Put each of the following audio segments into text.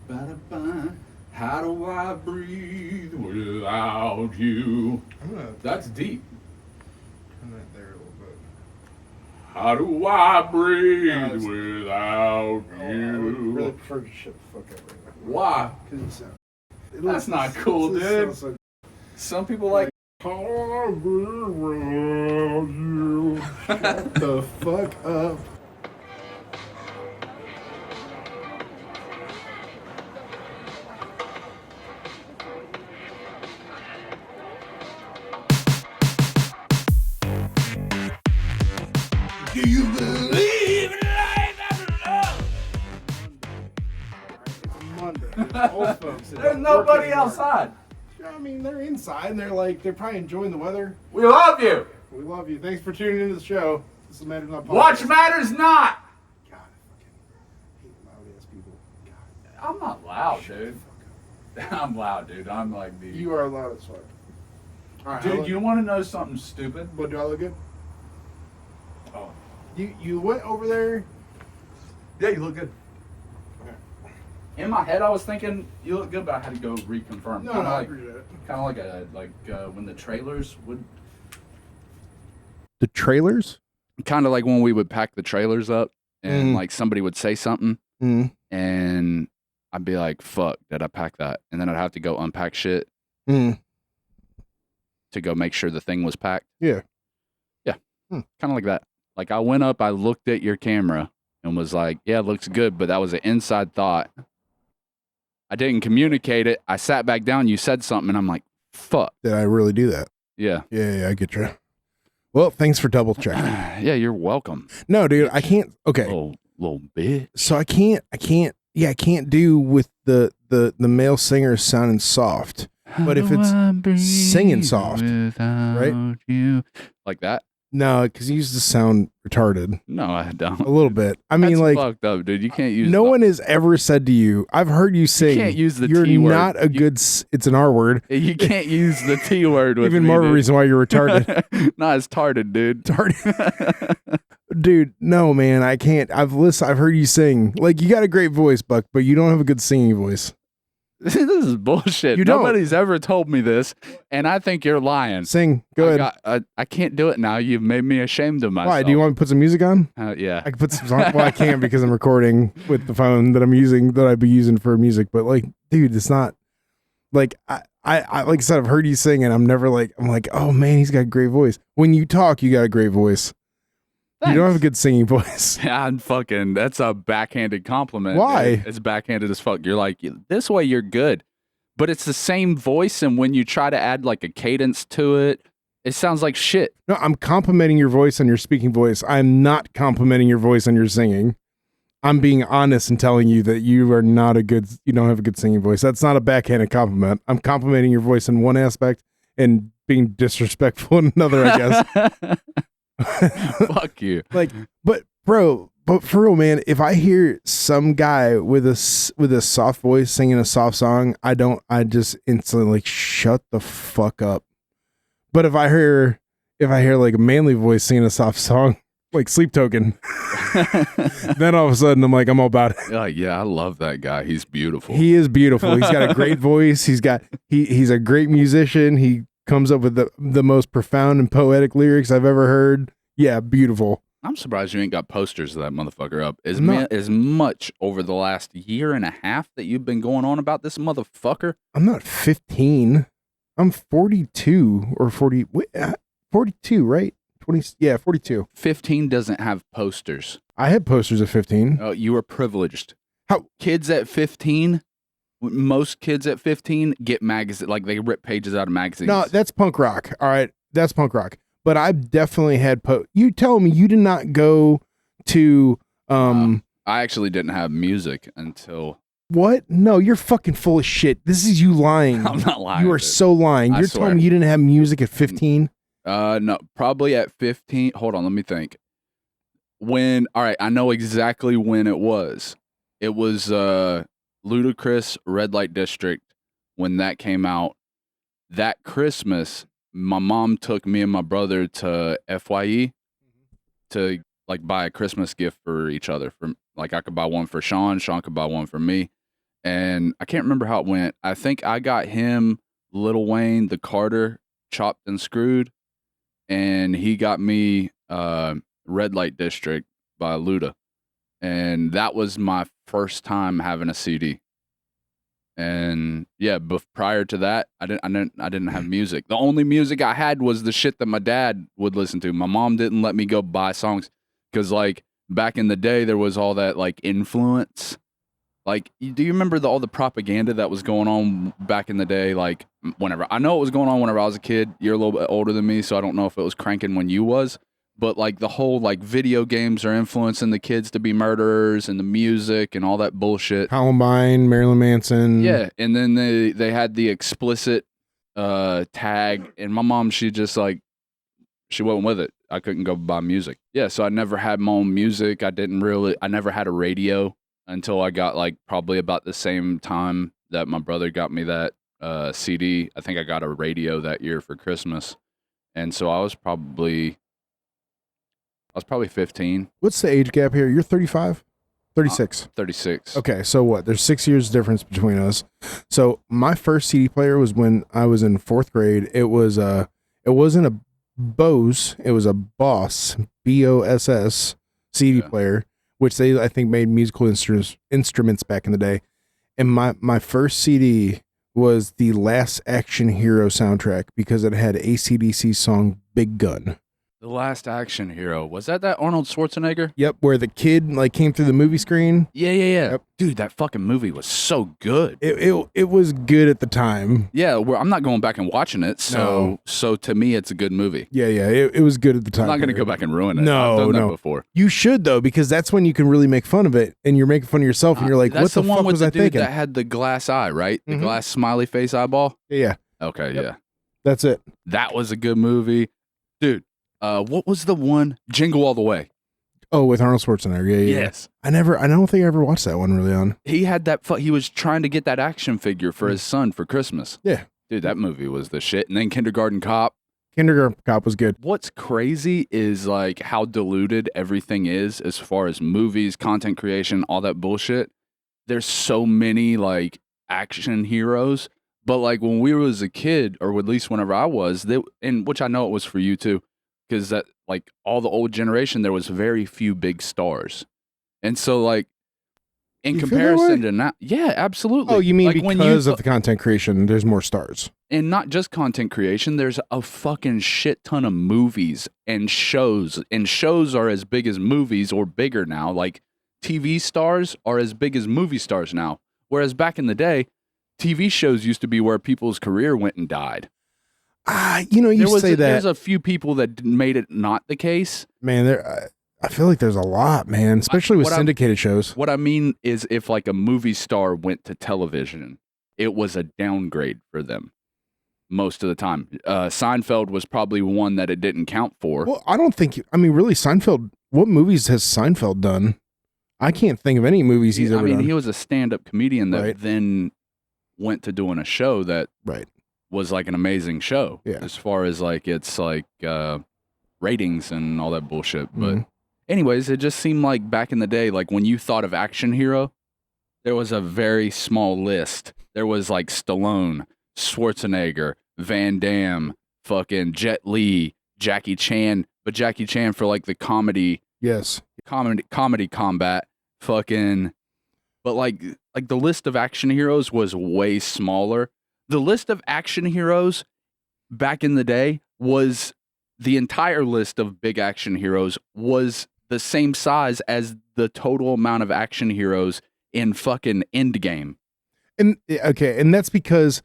Ba-da-ba. How do I breathe without you? That's deep. Turn that there a little bit. How do I breathe without I you? would really prefer to shut the fuck up right now. Why? Because it sounds. That's not cool, dude. So Some people like. How do I breathe without you? Shut the fuck up. Do you believe in life after love? It's a Monday. There's old folks. that There's don't nobody work anymore. outside. I mean, they're inside and they're probably enjoying the weather. We love you. We love you. Thanks for tuning into the show. This is Matters Not Podcast. Watch matters not. God, I fucking hate loud ass people. God. I'm not loud, dude. I'm loud, dude. I'm like the. You are loud as fuck. All right, Dude, you want to know something stupid? What, do I look good? Oh. You went over there. Yeah, you look good. In my head, I was thinking you look good, but I had to go reconfirm. No, I agree with that. Kind of like when the trailers would. The trailers? Kind of like when we would pack the trailers up, and like somebody would say something, and I'd be like, "Fuck, did I pack that?" And then I'd have to go unpack shit to go make sure the thing was packed. Yeah. Yeah. Kind of like that. Like I went up, I looked at your camera, and was like, "Yeah, it looks good," but that was an inside thought. I didn't communicate it. I sat back down. You said something, and I'm like, "Fuck." Did I really do that? Yeah. Yeah, I get you. Well, thanks for double checking. Yeah, you're welcome. No, dude, I can't. Okay, Little bit. so I can't. Yeah, I can't do with the male singer sounding soft. But if it's singing soft, right? You. Like that? No, because he used to sound retarded No, I don't. a little bit. I mean, That's like, fucked up, dude. You can't use. no one has ever said to you, I've heard you sing. can't use the You're T word. not a good. It's an R word. You can't use the T word with Even me, more of a dude. reason why you're retarded. Not as tarded, dude. Dude, no, man, I can't. I've heard you sing. Like, you got a great voice, Buck, but you don't have a good singing voice. This is bullshit. You don't. Nobody's ever told me this, and I think you're lying. Sing. Go ahead. I can't do it now. You've made me ashamed of myself. Why? Do you want me to put some music on? Yeah. I can put some songs. Well, I can't because I'm recording with the phone that I'd be using for music. But like, dude, it's not like I like I said, I've heard you sing, and I'm like, oh man, he's got a great voice. When you talk, you got a great voice. Thanks. You don't have a good singing voice. I'm fucking. That's a backhanded compliment. Why? Dude. It's backhanded as fuck. You're like, this way you're good, but it's the same voice, and when you try to add like a cadence to it, it sounds like shit. No, I'm complimenting your voice on your speaking voice. I'm not complimenting your voice on your singing. I'm being honest and telling you that you don't have a good singing voice. That's not a backhanded compliment. I'm complimenting your voice in one aspect and being disrespectful in another, I guess. Fuck you. Like, but for real, man, if I hear some guy with a soft voice singing a soft song, I just instantly like, shut the fuck up. But if I hear like a manly voice singing a soft song, like Sleep Token, then all of a sudden I'm like, I'm all about it. Like, yeah, I love that guy. He's beautiful. He is beautiful. He's got a great voice. He's a great musician. He comes up with the most profound and poetic lyrics I've ever heard. Yeah, beautiful. I'm surprised you ain't got posters of that motherfucker up. As much over the last year and a half that you've been going on about this motherfucker. I'm not 15. I'm 42 or 40. 42, right? 20. Yeah, 42. 15 doesn't have posters. I had posters at 15. Oh, you were privileged. How? Kids at 15, most kids at 15 get magazines, like they rip pages out of magazines. No, that's punk rock. All right, that's punk rock. But I've definitely had You tell me you did not go to I actually didn't have music until. What? No, you're fucking full of shit. This is you lying. I'm not lying. You are so lying. You're telling me you didn't have music at 15? No, probably at 15. Hold on, let me think. All right, I know exactly when it was. It was Ludacris Red Light District when that came out. That Christmas, my mom took me and my brother to FYE to like buy a Christmas gift for each other. From like I could buy one for Sean could buy one for me. and I can't remember how it went. I think I got him Lil Wayne, The Carter, Chopped and Screwed, and he got me Red Light District by Luda. And that was my first time having a CD. And yeah, but prior to that, I didn't have music. The only music I had was the shit that my dad would listen to. My mom didn't let me go buy songs because, like, back in the day, there was all that like influence. Like, do you remember all the propaganda that was going on back in the day? Like, whenever I know it was going on whenever I was a kid. You're a little bit older than me, so I don't know if it was cranking when you was. But like the whole like video games are influencing the kids to be murderers, and the music and all that bullshit. Columbine, Marilyn Manson. Yeah, and then they had the explicit tag, and my mom, she just like, she went with it. I couldn't go buy music. Yeah, so I never had my own music. I never had a radio until I got like probably about the same time that my brother got me that CD. I think I got a radio that year for Christmas, and so I was probably 15. What's the age gap here? You're 35? 36. 36. Okay, so what? There's 6 years difference between us. So my first CD player was when I was in 4th grade. It wasn't a Bose, it was a Boss, Boss CD player, which they I think made musical instruments back in the day. And my first CD was the Last Action Hero soundtrack because it had AC/DC song Big Gun. The Last Action Hero. Was that Arnold Schwarzenegger? Yep, where the kid like came through the movie screen. Yeah. Yep. Dude, that fucking movie was so good. It was good at the time. Yeah, I'm not going back and watching it, so to me it's a good movie. Yeah, it was good at the time. I'm not going to go back and ruin it. No, I've done no. that before. You should though, because that's when you can really make fun of it, and you're making fun of yourself, and you're like, That's "What the one fuck with was the I dude thinking?" that had the glass eye, right? The Mhm. glass smiley face eyeball. Yeah, Okay, Yep. yeah, that's it. that was a good movie, dude. What was the one? Jingle All the Way. Oh, with Arnold Schwarzenegger. Yeah. Yes. I don't think I ever watched that one really on. He had that. He was trying to get that action figure for his son for Christmas. Yeah. Dude, that movie was the shit. And then Kindergarten Cop. Kindergarten Cop was good. What's crazy is like how diluted everything is as far as movies, content creation, all that bullshit. There's so many like action heroes, but like when we was a kid, or at least whenever I was, and which I know it was for you too, because that like all the old generation, there was very few big stars, and so like in You feel that comparison way? to now, yeah, absolutely. Oh, you mean like because of the content creation, there's more stars. and not just content creation, there's a fucking shit ton of movies and shows are as big as movies or bigger now. Like TV stars are as big as movie stars now, whereas back in the day, TV shows used to be where people's career went and died. You say that, There's a few people that made it not the case. man. I feel like there's a lot, man, especially with what I'm- syndicated shows. What I mean is, if like a movie star went to television, it was a downgrade for them most of the time. Seinfeld was probably one that it didn't count for. Well, I don't think. I mean, really, Seinfeld. What movies has Seinfeld done? I can't think of any movies he's ever done. He was a stand-up comedian that Right. then went to doing a show that Right. was like an amazing show. Yeah. As far as like it's like ratings and all that bullshit. But Mhm. anyways, it just seemed like back in the day, like when you thought of action hero, there was a very small list. There was like Stallone, Schwarzenegger, Van Damme, fucking Jet Li, Jackie Chan, but Jackie Chan for like the comedy Yes. combat, fucking. But like the list of action heroes was way smaller. The list of action heroes back in the day was the entire list of big action heroes was the same size as the total amount of action heroes in fucking Endgame. And okay, and that's because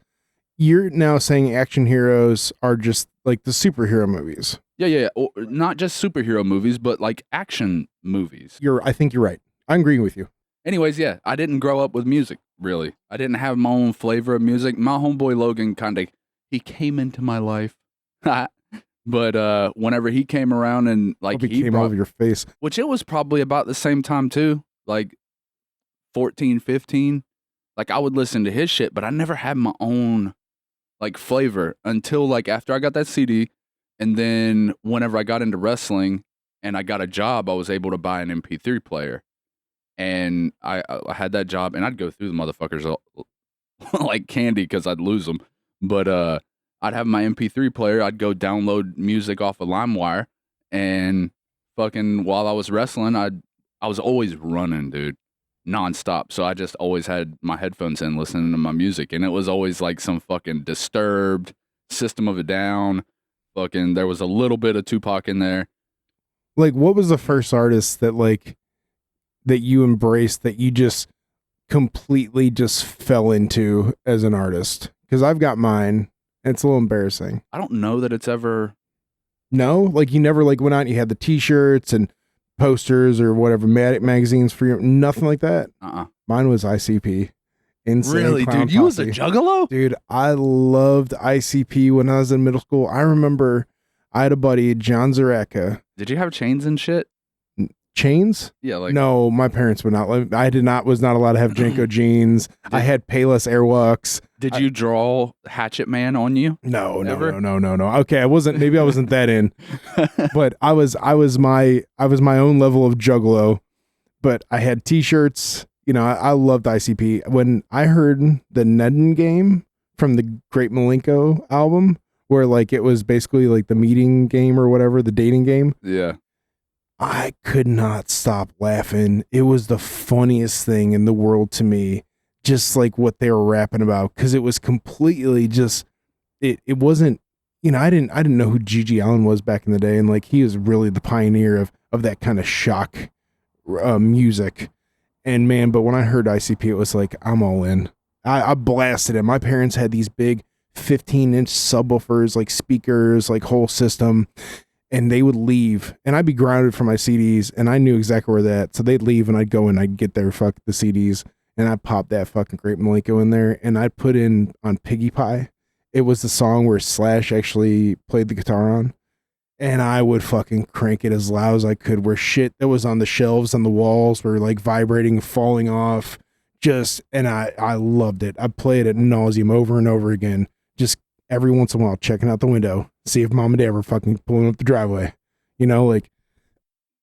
you're now saying action heroes are just like the superhero movies. Yeah. Or not just superhero movies, but like action movies. I think you're right. I'm agreeing with you. Anyways, yeah, I didn't grow up with music, really. I didn't have my own flavor of music. My homeboy Logan he came into my life. But whenever he came around and like Hope he came brought, over your face. which it was probably about the same time too, like 14, 15. Like I would listen to his shit, but I never had my own like flavor until like after I got that CD. And then whenever I got into wrestling and I got a job, I was able to buy an MP3 player. and I had that job, and I'd go through the motherfuckers like candy because I'd lose them. But I'd have my MP3 player. I'd go download music off of LimeWire, and fucking while I was wrestling, I was always running, dude, nonstop. So I just always had my headphones in, listening to my music, and it was always like some fucking Disturbed, System of a Down. Fucking, there was a little bit of Tupac in there. Like, what was the first artist that like that you embraced that you just completely just fell into as an artist? Because I've got mine. And it's a little embarrassing. I don't know that it's ever. No, like you never like went out and you had the T-shirts and posters or whatever magazines for your nothing like that. Mine was ICP. Insane Really, Clown dude? You was Posse. a juggalo? Dude, I loved ICP when I was in middle school. I remember I had a buddy, John Zareka. Did you have chains and shit? Chains? Yeah, like no, my parents would not. Was not allowed to have Jenko jeans. I had Payless Airwalks. Did you draw Hatchet Man on you? No. Ever? No. Okay, I wasn't. Maybe I wasn't that in, but I was my own level of juggalo. But I had T-shirts. You know, I loved ICP. When I heard the Nedden game from the Great Milenko album, where like it was basically like the meeting game or whatever, the dating game. Yeah. I could not stop laughing. It was the funniest thing in the world to me, just like what they were rapping about, because it was completely just it wasn't, you know, I didn't know who Gigi Allen was back in the day, and like he was really the pioneer of that kind of shock music. And man, but when I heard ICP, it was like I'm all in. I blasted it. My parents had these big 15-inch subwoofers, like speakers, like whole system. And they would leave, and I'd be grounded for my CDs, and I knew exactly where that. So they'd leave, and I'd go and I'd get their the CDs, and I'd pop that fucking Great Milenko in there, and I'd put in on Piggy Pie. It was the song where Slash actually played the guitar on, and I would fucking crank it as loud as I could. Where shit that was on the shelves on the walls were like vibrating, falling off. And I loved it. I played it ad nauseum over and over again. Just every once in a while, checking out the window, see if mom and dad were fucking pulling up the driveway. You know, like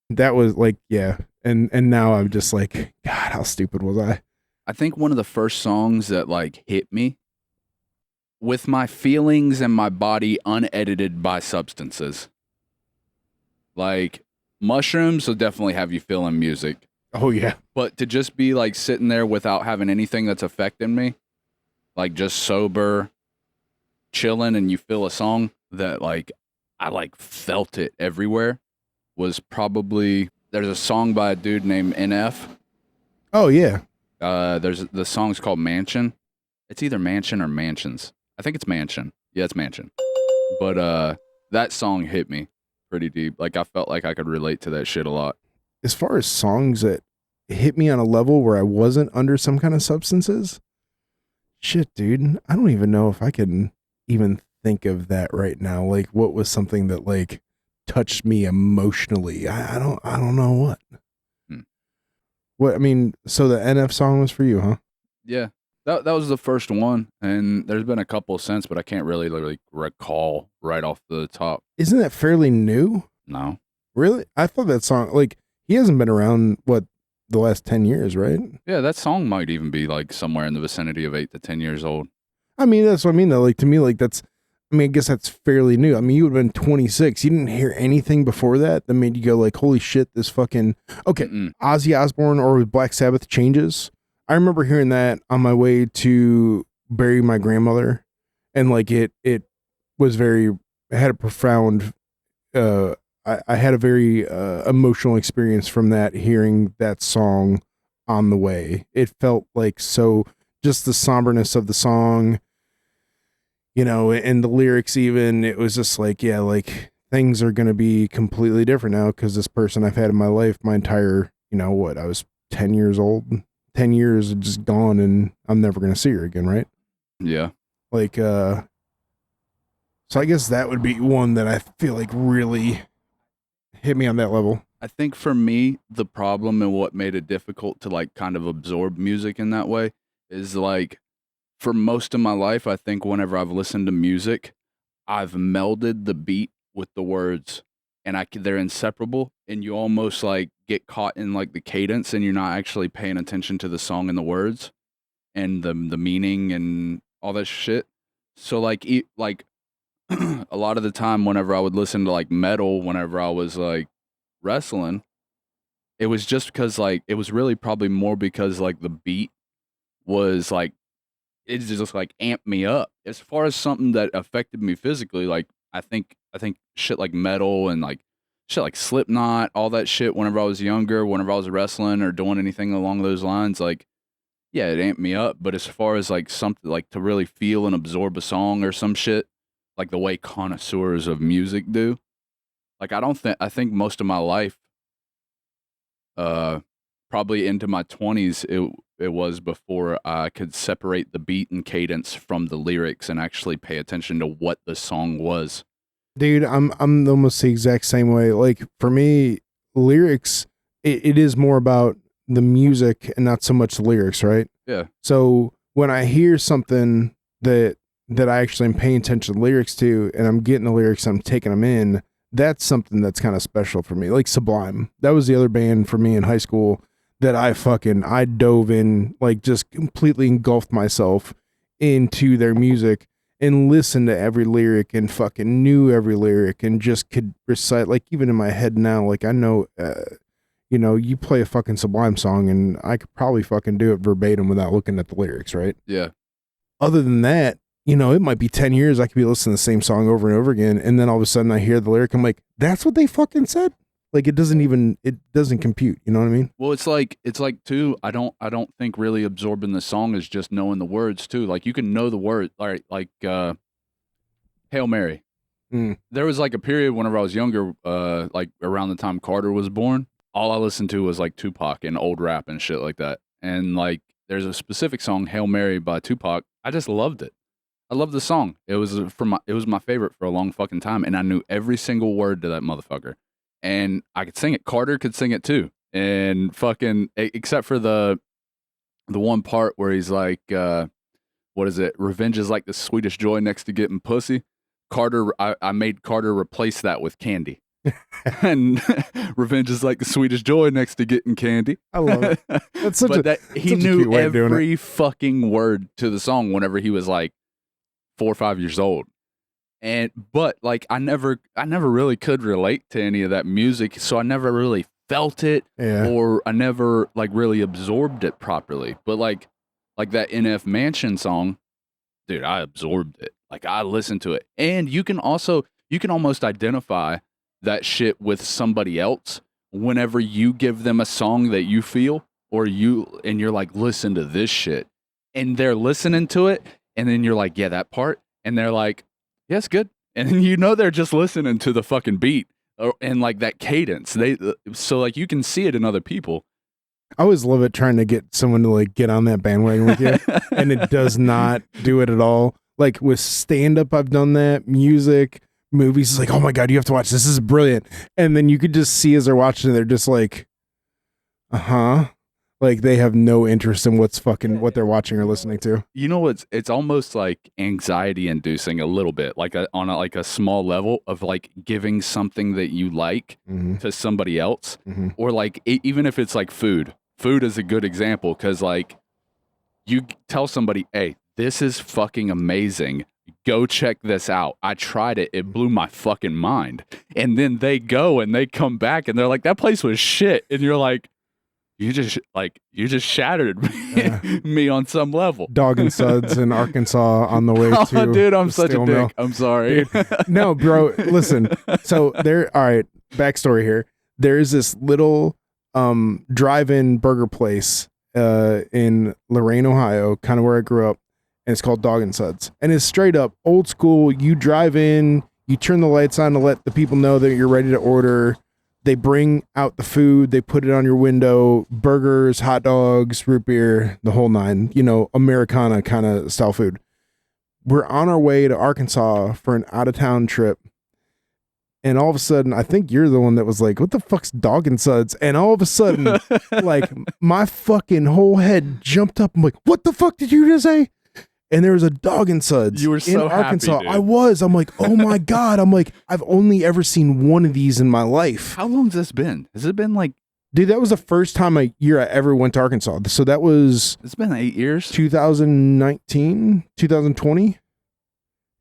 that was like, yeah. And now I'm just like, God, how stupid was I? I think one of the first songs that like hit me with my feelings and my body unedited by substances. Like mushrooms will definitely have you feeling music. Oh yeah. But to just be like sitting there without having anything that's affecting me, like just sober, chilling, and you feel a song that like I like felt it everywhere, was probably, there's a song by a dude named NF. Oh yeah. There's the song's called Mansion. It's either Mansion or Mansions. I think it's Mansion. Yeah, it's Mansion. But that song hit me pretty deep. Like I felt like I could relate to that shit a lot. As far as songs that hit me on a level where I wasn't under some kind of substances, shit, dude, I don't even know if I can even think of that right now. Like what was something that like touched me emotionally? I don't know what. What, I mean, so the NF song was for you, huh? Yeah. That was the first one, and there's been a couple since, but I can't really recall right off the top. Isn't that fairly new? No. Really? I thought that song, like, he hasn't been around, what, the last 10 years, right? Yeah, that song might even be like somewhere in the vicinity of 8 to 10 years old. I mean, that's what I mean, though. Like, to me, like, I guess that's fairly new. I mean, you would have been 26. You didn't hear anything before that made you go, like, holy shit, this fucking... Okay, Ozzy Osbourne or Black Sabbath Changes. I remember hearing that on my way to bury my grandmother. And, like, it was very... It had a profound... I had a very emotional experience from that, hearing that song on the way. It felt like so... Just the somberness of the song... You know, and the lyrics even, it was just like, yeah, like things are going to be completely different now because this person I've had in my life, my entire, you know, what, I was 10 years old, 10 years just gone and I'm never going to see her again, right? Yeah. Like, so I guess that would be one that I feel like really hit me on that level. I think for me, the problem and what made it difficult to like kind of absorb music in that way is like, for most of my life, I think whenever I've listened to music, I've melded the beat with the words. and they're inseparable, and you almost like get caught in like the cadence, and you're not actually paying attention to the song and the words and the meaning and all that shit. So like a lot of the time whenever I would listen to like metal whenever I was like wrestling, it was just because like it was really probably more because like the beat was like it just like amped me up. As far as something that affected me physically, like I think shit like metal and like shit like Slipknot, all that shit whenever I was younger, whenever I was wrestling or doing anything along those lines, like yeah, it amped me up. But as far as like something like to really feel and absorb a song or some shit, like the way connoisseurs of music do, like I think most of my life, probably into my 20s, it was before I could separate the beat and cadence from the lyrics and actually pay attention to what the song was. Dude, I'm almost the exact same way. Like for me, lyrics, it is more about the music and not so much the lyrics, right? Yeah. So when I hear something that I actually am paying attention to the lyrics to, and I'm getting the lyrics, I'm taking them in, that's something that's kind of special for me. Like Sublime, that was the other band for me in high school that I dove in, like just completely engulfed myself into their music and listened to every lyric and fucking knew every lyric and just could recite, like even in my head now, like I know, you know, you play a fucking Sublime song and I could probably fucking do it verbatim without looking at the lyrics, right? Yeah. Other than that, you know, it might be 10 years I could be listening to the same song over and over again, and then all of a sudden I hear the lyric, I'm like, that's what they fucking said? Like it doesn't compute, you know what I mean? Well, it's like too, I don't think really absorbing the song is just knowing the words too. Like you can know the word, like Hail Mary. There was like a period whenever I was younger, like around the time Carter was born, all I listened to was like Tupac and old rap and shit like that. And like there's a specific song, Hail Mary by Tupac. I just loved it. I loved the song. It was my favorite for a long fucking time, and I knew every single word to that motherfucker. And I could sing it. Carter could sing it too. And fucking, except for the one part where he's like, what is it? Revenge is like the sweetest joy next to getting pussy. I made Carter replace that with candy. And revenge is like the sweetest joy next to getting candy. I love it. That's such he knew every fucking word to the song whenever he was like 4 or 5 years old. But like I never really could relate to any of that music, so I never really felt it, or I never like really absorbed it properly. But like that NF Mansion song, dude, I absorbed it. Like I listened to it. And you can almost identify that shit with somebody else whenever you give them a song that you feel, and you're like, listen to this shit. And they're listening to it, and then you're like, yeah, that part. And they're like, yeah, it's good. And then you know they're just listening to the fucking beat and like that cadence. So like you can see it in other people. I always love it trying to get someone to like get on that bandwagon with you, and it does not do it at all. Like with stand-up, I've done that. Music, movies, it's like, oh my God, you have to watch this. This is brilliant. And then you could just see as they're watching it, they're just like, like they have no interest in what they're watching or listening to. You know, it's almost like anxiety inducing a little bit, like on a small level of like giving something that you like to somebody else, or like even if it's like food is a good example. Cause like you tell somebody, hey, this is fucking amazing. Go check this out. I tried it. It blew my fucking mind. And then they go and they come back and they're like, that place was shit. And you're like, you just shattered me on some level. Dog and Suds in Arkansas on the way to. Oh, dude, I'm such a dick. Mill. I'm sorry. Dude, no, bro, listen. So all right, backstory here. There's this little drive-in burger place in Lorain, Ohio, kind of where I grew up, and it's called Dog and Suds. And it's straight up old school. You drive in, you turn the lights on to let the people know that you're ready to order. They bring out the food, they put it on your window, burgers, hot dogs, root beer, the whole nine, you know, Americana kind of style food. We're on our way to Arkansas for an out-of-town trip. And all of a sudden, I think you're the one that was like, what the fuck's Dog and Suds? And all of a sudden, like my fucking whole head jumped up. I'm like, what the fuck did you just say? and there was a dog and Suds. You were so in Arkansas. happy, dude. I was. I'm like, oh my God. I'm like, I've only ever seen one of these in my life. How long's this been? Has it been like? Dude, that was the first time I ever went to Arkansas. So that was It's been 8 years. 2019, 2020.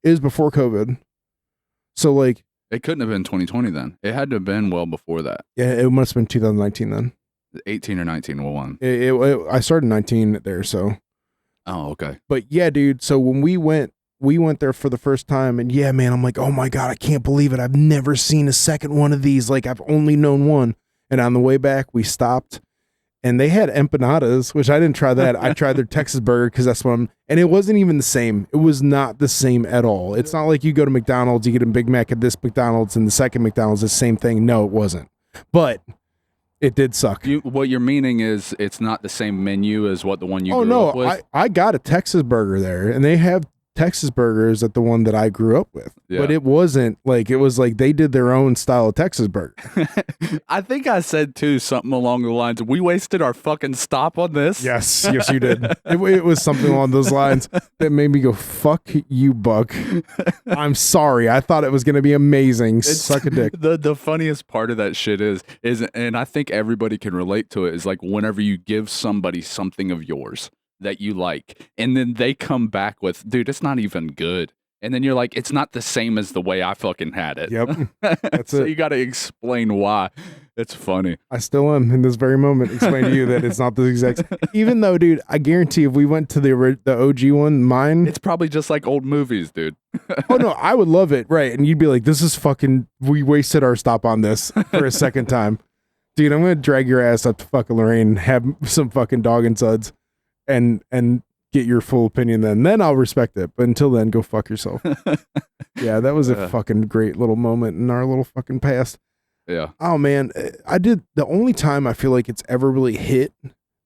It was before COVID. So like, It couldn't have been 2020 then. It had to have been well before that. yeah, it must have been 2019 then. 18 or 19 will one. I started 19 there, so. Oh, okay. But yeah, dude. So when we went there for the first time, and yeah, man, I'm like, oh my God, I can't believe it. I've never seen a second one of these. Like, I've only known one. And on the way back, we stopped, and they had empanadas, which I didn't try that. I tried their Texas burger because that's what and it wasn't even the same. It was not the same at all. It's not like you go to McDonald's, you get a Big Mac at this McDonald's, and the second McDonald's the same thing. No, it wasn't. But it did suck. What you're meaning is it's not the same menu as what the one you grew up with? I got a Texas burger there, and they have Texas burgers at the one that I grew up with. Yeah. But it wasn't like, it was like they did their own style of Texas burger. I think I said too something along the lines of, we wasted our fucking stop on this. Yes, you did. It was something along those lines that made me go, fuck you, Buck. I'm sorry. I thought it was going to be amazing. Suck a dick. The funniest part of that shit is, and I think everybody can relate to it, is like whenever you give somebody something of yours that you like, and then they come back with, dude, it's not even good. And then you're like, it's not the same as the way I fucking had it. Yep. That's so it. you got to explain why. It's funny. I still am in this very moment explain to you that it's not the exact even though, dude, I guarantee if we went to the OG one, mine, It's probably just like old movies, dude. oh no, I would love it. Right. And you'd be like, this is fucking, we wasted our stop on this for a second time. Dude, I'm going to drag your ass up to fucking Lorraine and have some fucking dog and Suds and get your full opinion then I'll respect it. But until then, go fuck yourself. Yeah, that was a fucking great little moment in our little fucking past. Yeah. Oh man, the only time I feel like it's ever really hit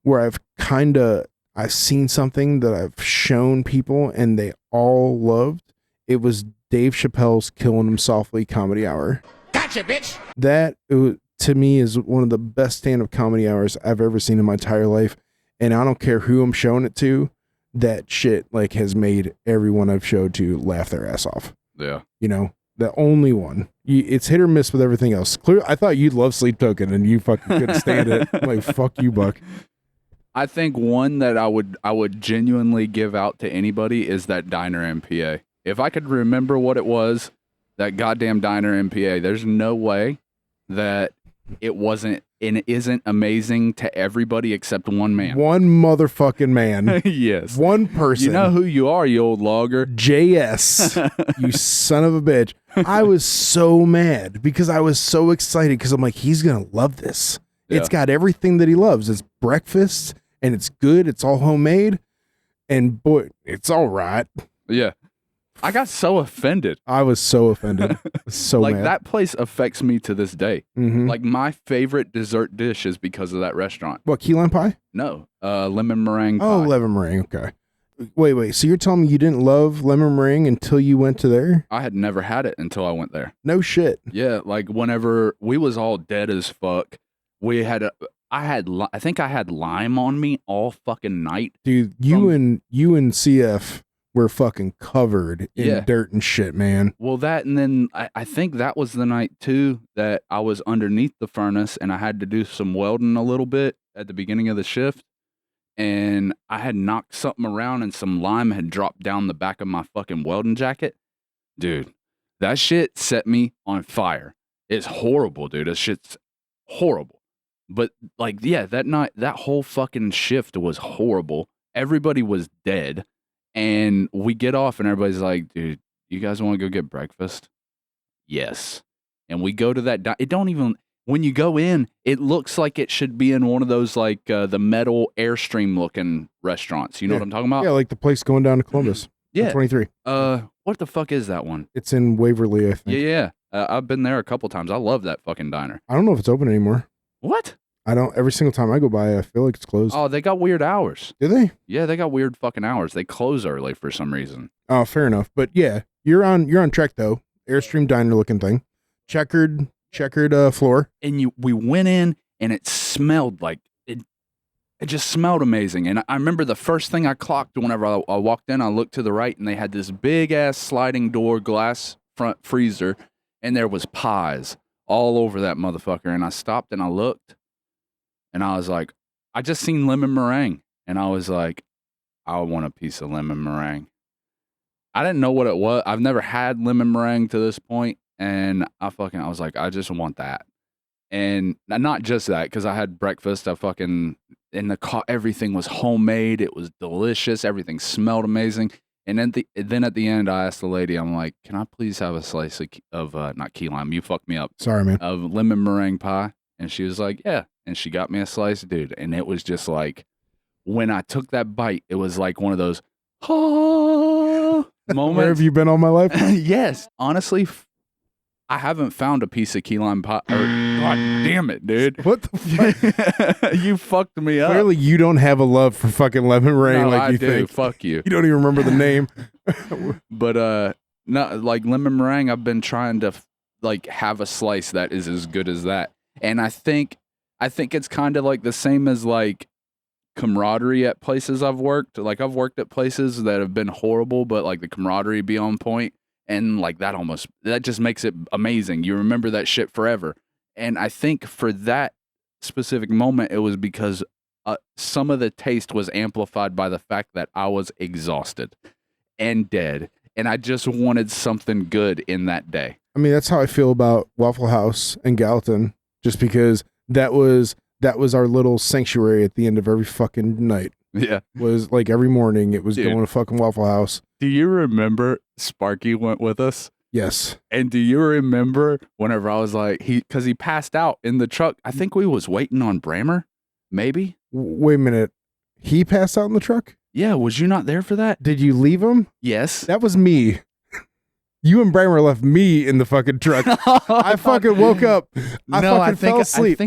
where I've seen something that I've shown people and they all loved, it was Dave Chappelle's Killing Him Softly comedy hour. Gotcha, bitch. That to me is one of the best stand-up comedy hours I've ever seen in my entire life. And I don't care who I'm showing it to, that shit like has made everyone I've showed to laugh their ass off. Yeah. You know, the only one. It's hit or miss with everything else. Clear. I thought you'd love Sleep Token, and you fucking couldn't stand it. I'm like, fuck you, Buck. I think one that I would genuinely give out to anybody is that Diner MPA. If I could remember what it was, that goddamn Diner MPA, there's no way that it wasn't and it isn't amazing to everybody except one man. One motherfucking man. Yes. One person. You know who you are, you old logger. JS. You son of a bitch. I was so mad because I was so excited because I'm like, he's going to love this. Yeah. It's got everything that he loves. It's breakfast and it's good. It's all homemade. And boy, it's all right. Yeah. I got so offended. I was so offended. So like mad. that place affects me to this day. Mm-hmm. Like my favorite dessert dish is because of that restaurant. What, key lime pie? No, lemon meringue pie. Oh, lemon meringue. Okay. Wait. So you're telling me you didn't love lemon meringue until you went to there? I had never had it until I went there. No shit. Yeah, like whenever we was all dead as fuck, I think I had lime on me all fucking night. Dude, you and CF were fucking covered in dirt and shit, man. Well, that, and then I think that was the night too that I was underneath the furnace and I had to do some welding a little bit at the beginning of the shift. And I had knocked something around and some lime had dropped down the back of my fucking welding jacket. Dude, that shit set me on fire. It's horrible, dude. That shit's horrible. But like, yeah, that night, that whole fucking shift was horrible. Everybody was dead. And we get off and everybody's like, dude, you guys want to go get breakfast? Yes. And we go to that. It don't even, when you go in, it looks like it should be in one of those like the metal Airstream looking restaurants. You know what I'm talking about? Yeah, like the place going down to Columbus. Yeah. 23. What the fuck is that one? It's in Waverly, I think. Yeah. I've been there a couple times. I love that fucking diner. I don't know if it's open anymore. What? I don't, every single time I go by, I feel like it's closed. Oh, they got weird hours. Do they? Yeah, they got weird fucking hours. They close early for some reason. Oh, fair enough. But yeah, you're on track though. Airstream diner looking thing. Checkered floor. And we went in and it smelled like it just smelled amazing. And I remember the first thing I clocked whenever I walked in, I looked to the right and they had this big ass sliding door glass front freezer and there was pies all over that motherfucker. And I stopped and I looked and I was like, I just seen lemon meringue. And I was like, I want a piece of lemon meringue. I didn't know what it was. I've never had lemon meringue to this point, and I was like, I just want that. And not just that, because I had breakfast. I fucking in the car, everything was homemade. It was delicious. Everything smelled amazing. And then at the end, I asked the lady, I'm like, can I please have a slice of not key lime? You fucked me up. Sorry, man. Of lemon meringue pie. And she was like, yeah. And she got me a slice, dude. And it was just like, when I took that bite, it was like one of those moments. Where have you been all my life? Yes. Honestly, I haven't found a piece of key lime pie. God damn it, dude. What the fuck? You fucked me up. Clearly, you don't have a love for fucking lemon meringue No, like I you do. think. Fuck you. You don't even remember the name. But no, like lemon meringue, I've been trying to like have a slice that is as good as that. And I think it's kind of like the same as like camaraderie at places I've worked. Like I've worked at places that have been horrible, but like the camaraderie be on point. And like that just makes it amazing. You remember that shit forever. And I think for that specific moment, it was because some of the taste was amplified by the fact that I was exhausted and dead. And I just wanted something good in that day. I mean, that's how I feel about Waffle House and Gallatin, just because that was our little sanctuary at the end of every fucking night. Yeah. Was like every morning it was Dude. going to fucking Waffle House. Do you remember Sparky went with us? Yes. And do you remember whenever I was like, because he passed out in the truck? I think we was waiting on Brammer, maybe. Wait a minute. He passed out in the truck? Yeah, was you not there for that? Did you leave him? Yes. That was me. You and Bramer left me in the fucking truck. I fucking woke up. I fell asleep.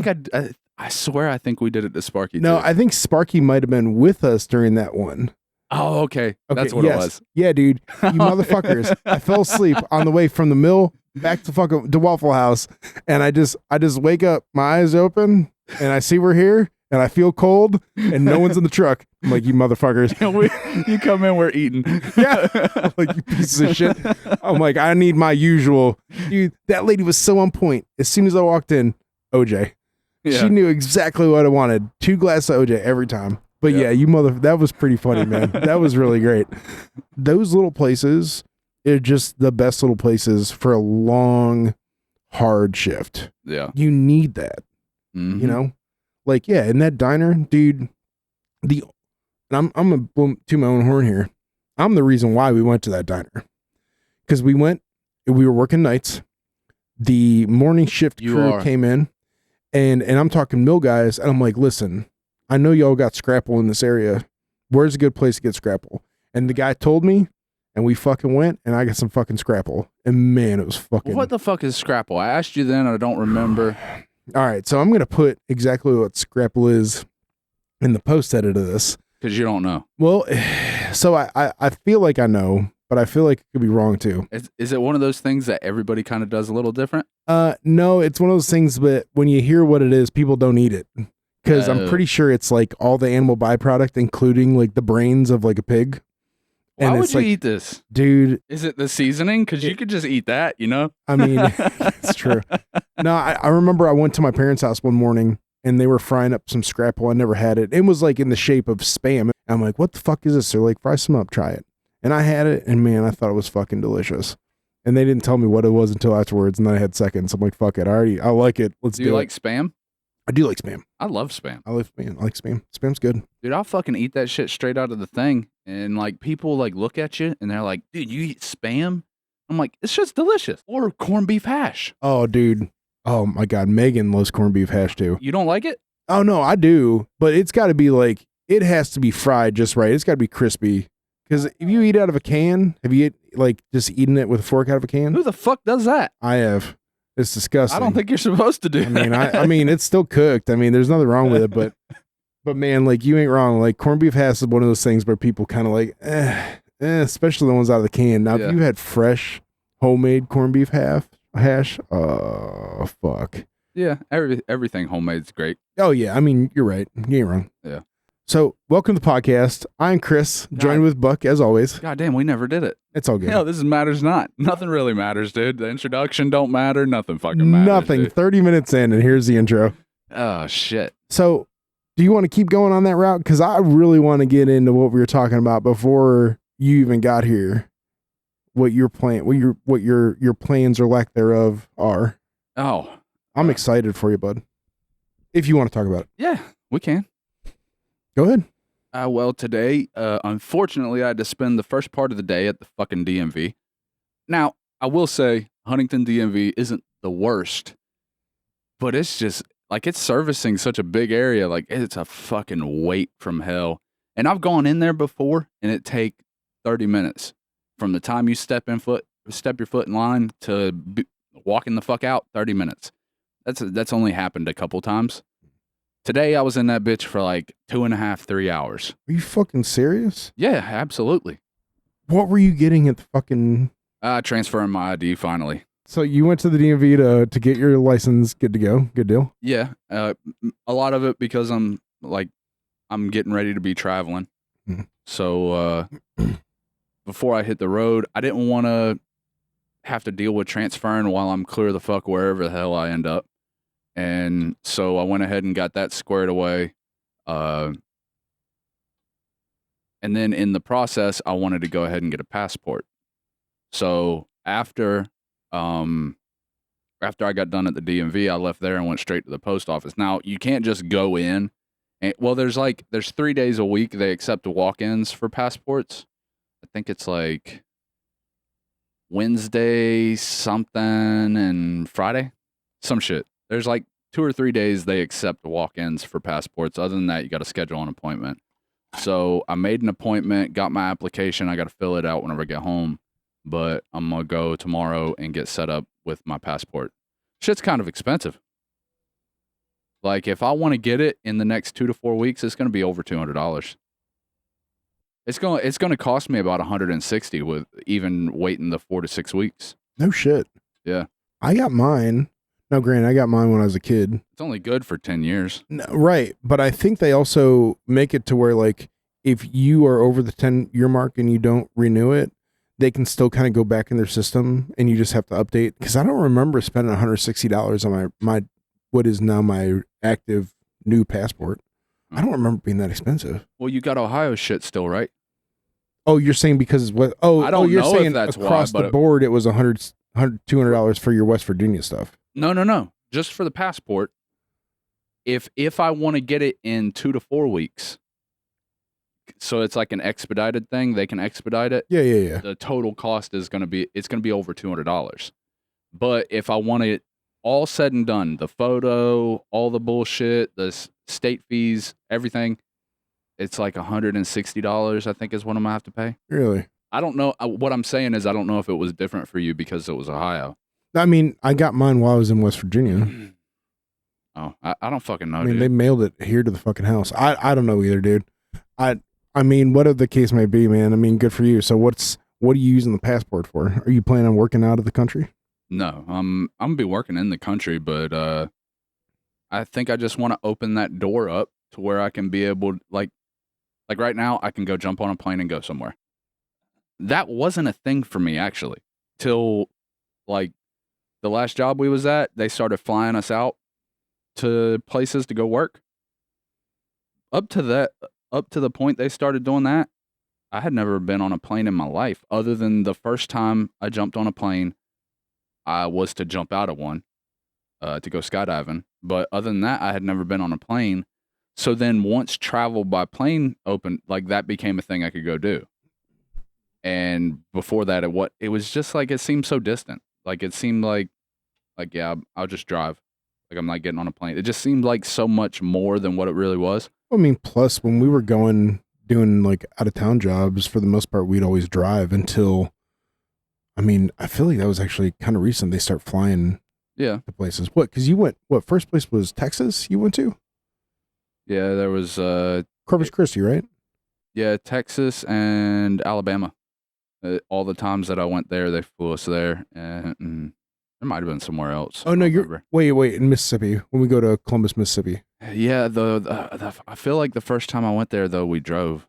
I swear I think we did it to Sparky No, too. I think Sparky might have been with us during that one. Oh, okay. That's what yes. it was. Yeah, dude. You motherfuckers. I fell asleep on the way from the mill back to Waffle House. And I just wake up, my eyes open, and I see we're here, and I feel cold, and no one's in the truck. I'm like, you motherfuckers. You come in, we're eating. Yeah. I'm like, you pieces of shit. I'm like, I need my usual. Dude, that lady was so on point. As soon as I walked in, OJ. Yeah. She knew exactly what I wanted. 2 glasses of OJ every time. But yeah, that was pretty funny, man. That was really great. Those little places are just the best little places for a long, hard shift. Yeah. You need that. Mm-hmm. You know? Like, yeah, in that diner, dude, and I'm gonna blow to my own horn here. I'm the reason why we went to that diner. Because we were working nights. The morning shift crew came in, and I'm talking mill guys, and I'm like, listen, I know y'all got scrapple in this area. Where's a good place to get scrapple? And the guy told me, and we fucking went, and I got some fucking scrapple. And man, it was fucking... What the fuck is scrapple? I asked you then, I don't remember. All right, so I'm going to put exactly what scrapple is in the post edit of this. Because you don't know. Well, so I feel like I know, but I feel like it could be wrong too. Is it one of those things that everybody kind of does a little different? No, it's one of those things, but when you hear what it is, people don't eat it. Because I'm pretty sure it's like all the animal byproduct, including like the brains of like a pig. Why and would it's you like, eat this? Dude. Is it the seasoning? Because you could just eat that, you know? I mean, it's true. No, I remember I went to my parents' house one morning and they were frying up some scrapple. I never had it. It was like in the shape of Spam. I'm like, what the fuck is this? They're like, fry some up, try it. And I had it, and man, I thought it was fucking delicious. And they didn't tell me what it was until afterwards, and then I had seconds. I'm like, fuck it, I like it. Let's do it. Do you like Spam? I do like Spam. I love Spam. I like Spam. Spam's good. Dude, I'll fucking eat that shit straight out of the thing. And like people like look at you and they're like, dude, you eat Spam? I'm like, it's just delicious. Or corned beef hash. Oh, dude. Oh my God. Megan loves corned beef hash too. You don't like it? Oh no, I do. But it's got to be like, it has to be fried just right. It's got to be crispy. Because if you eat out of a can, have you like just eaten it with a fork out of a can? Who the fuck does that? I have. It's disgusting. I don't think you're supposed to do that. I mean, it's still cooked. I mean, there's nothing wrong with it, but man, like you ain't wrong. Like corned beef hash is one of those things where people kind of like, especially the ones out of the can. Now, if you had fresh, homemade corned beef hash, oh fuck. Yeah, everything homemade's great. Oh yeah, I mean, you're right. You ain't wrong. Yeah. So, welcome to the podcast. I'm Chris, joined with Buck as always. God damn, we never did it. It's all good. Hell, this is matters not. Nothing really matters, dude. The introduction don't matter. Nothing fucking matters. Nothing. Dude. 30 minutes in, and here's the intro. Oh, shit. So, do you want to keep going on that route? Because I really want to get into what we were talking about before you even got here. What your plan, what your plans or lack thereof are. Oh, I'm excited for you, bud. If you want to talk about it. Yeah, we can. Go ahead. Well, today, unfortunately, I had to spend the first part of the day at the fucking DMV. Now, I will say Huntington DMV isn't the worst, but it's just, like, it's servicing such a big area. Like, it's a fucking wait from hell. And I've gone in there before, and it take 30 minutes. From the time you step your foot in line to walking the fuck out, 30 minutes. That's only happened a couple times. Today, I was in that bitch for like 2.5, 3 hours. Are you fucking serious? Yeah, absolutely. What were you getting at the fucking... Transferring my ID finally. So you went to the DMV to get your license good to go? Good deal? Yeah. A lot of it because I'm getting ready to be traveling. Mhm. So before I hit the road, I didn't want to have to deal with transferring while I'm clear the fuck wherever the hell I end up. And so I went ahead and got that squared away. And then in the process, I wanted to go ahead and get a passport. So after I got done at the DMV, I left there and went straight to the post office. Now, you can't just go in. And, well, there's 3 days a week they accept walk-ins for passports. I think it's like Wednesday something and Friday. Some shit. There's like 2 or 3 days they accept walk-ins for passports. Other than that, you got to schedule an appointment. So I made an appointment, got my application. I got to fill it out whenever I get home. But I'm going to go tomorrow and get set up with my passport. Shit's kind of expensive. Like, if I want to get it in the next 2 to 4 weeks, it's going to be over $200. It's going to cost me about $160 with even waiting the 4 to 6 weeks. No shit. Yeah. I got mine. No, Grant, I got mine when I was a kid. It's only good for 10 years. No, right. But I think they also make it to where, like, if you are over the 10-year mark and you don't renew it, they can still kind of go back in their system and you just have to update. Because I don't remember spending $160 on my what is now my active new passport. I don't remember being that expensive. Well, you got Ohio shit still, right? Oh, you're saying because what? I don't you're know saying if that's across why, the board it was $200 for your West Virginia stuff. No. Just for the passport. If I want to get it in 2 to 4 weeks, so it's like an expedited thing, they can expedite it. Yeah. The total cost is going to be over $200. But if I want it all said and done, the photo, all the bullshit, the state fees, everything, it's like $160, I think is what I'm going to have to pay. Really? I don't know. What I'm saying is I don't know if it was different for you because it was Ohio. I mean, I got mine while I was in West Virginia. Oh, I don't fucking know, I mean, dude. they mailed it here to the fucking house. I don't know either, dude. I mean, whatever the case may be, man. I mean, good for you. So what are you using the passport for? Are you planning on working out of the country? No, I'm gonna be working in the country, but I think I just want to open that door up to where I can be able, like right now, I can go jump on a plane and go somewhere. That wasn't a thing for me actually till like the last job we was at. They started flying us out to places to go work. Up to the point they started doing that, I had never been on a plane in my life, other than the first time I jumped on a plane. I was to jump out of one, to go skydiving. But other than that, I had never been on a plane. So then once travel by plane opened, like that became a thing I could go do. And before that, it was just like, it seemed so distant. Like it seemed like yeah, I'll just drive. Like I'm not getting on a plane. It just seemed like so much more than what it really was. I mean, plus when we were doing like out of town jobs, for the most part, we'd always drive until, I mean, I feel like that was actually kind of recent. They start flying Yeah. to places. What? Because you went, first place was Texas you went to? Yeah, there was Corpus Christi, right? yeah, Texas and Alabama. All the times that I went there, they flew us there, and there might have been somewhere else. Oh no, I don't you're remember. wait in Mississippi. When we go to Columbus, Mississippi. Yeah, I feel like the first time I went there though, we drove.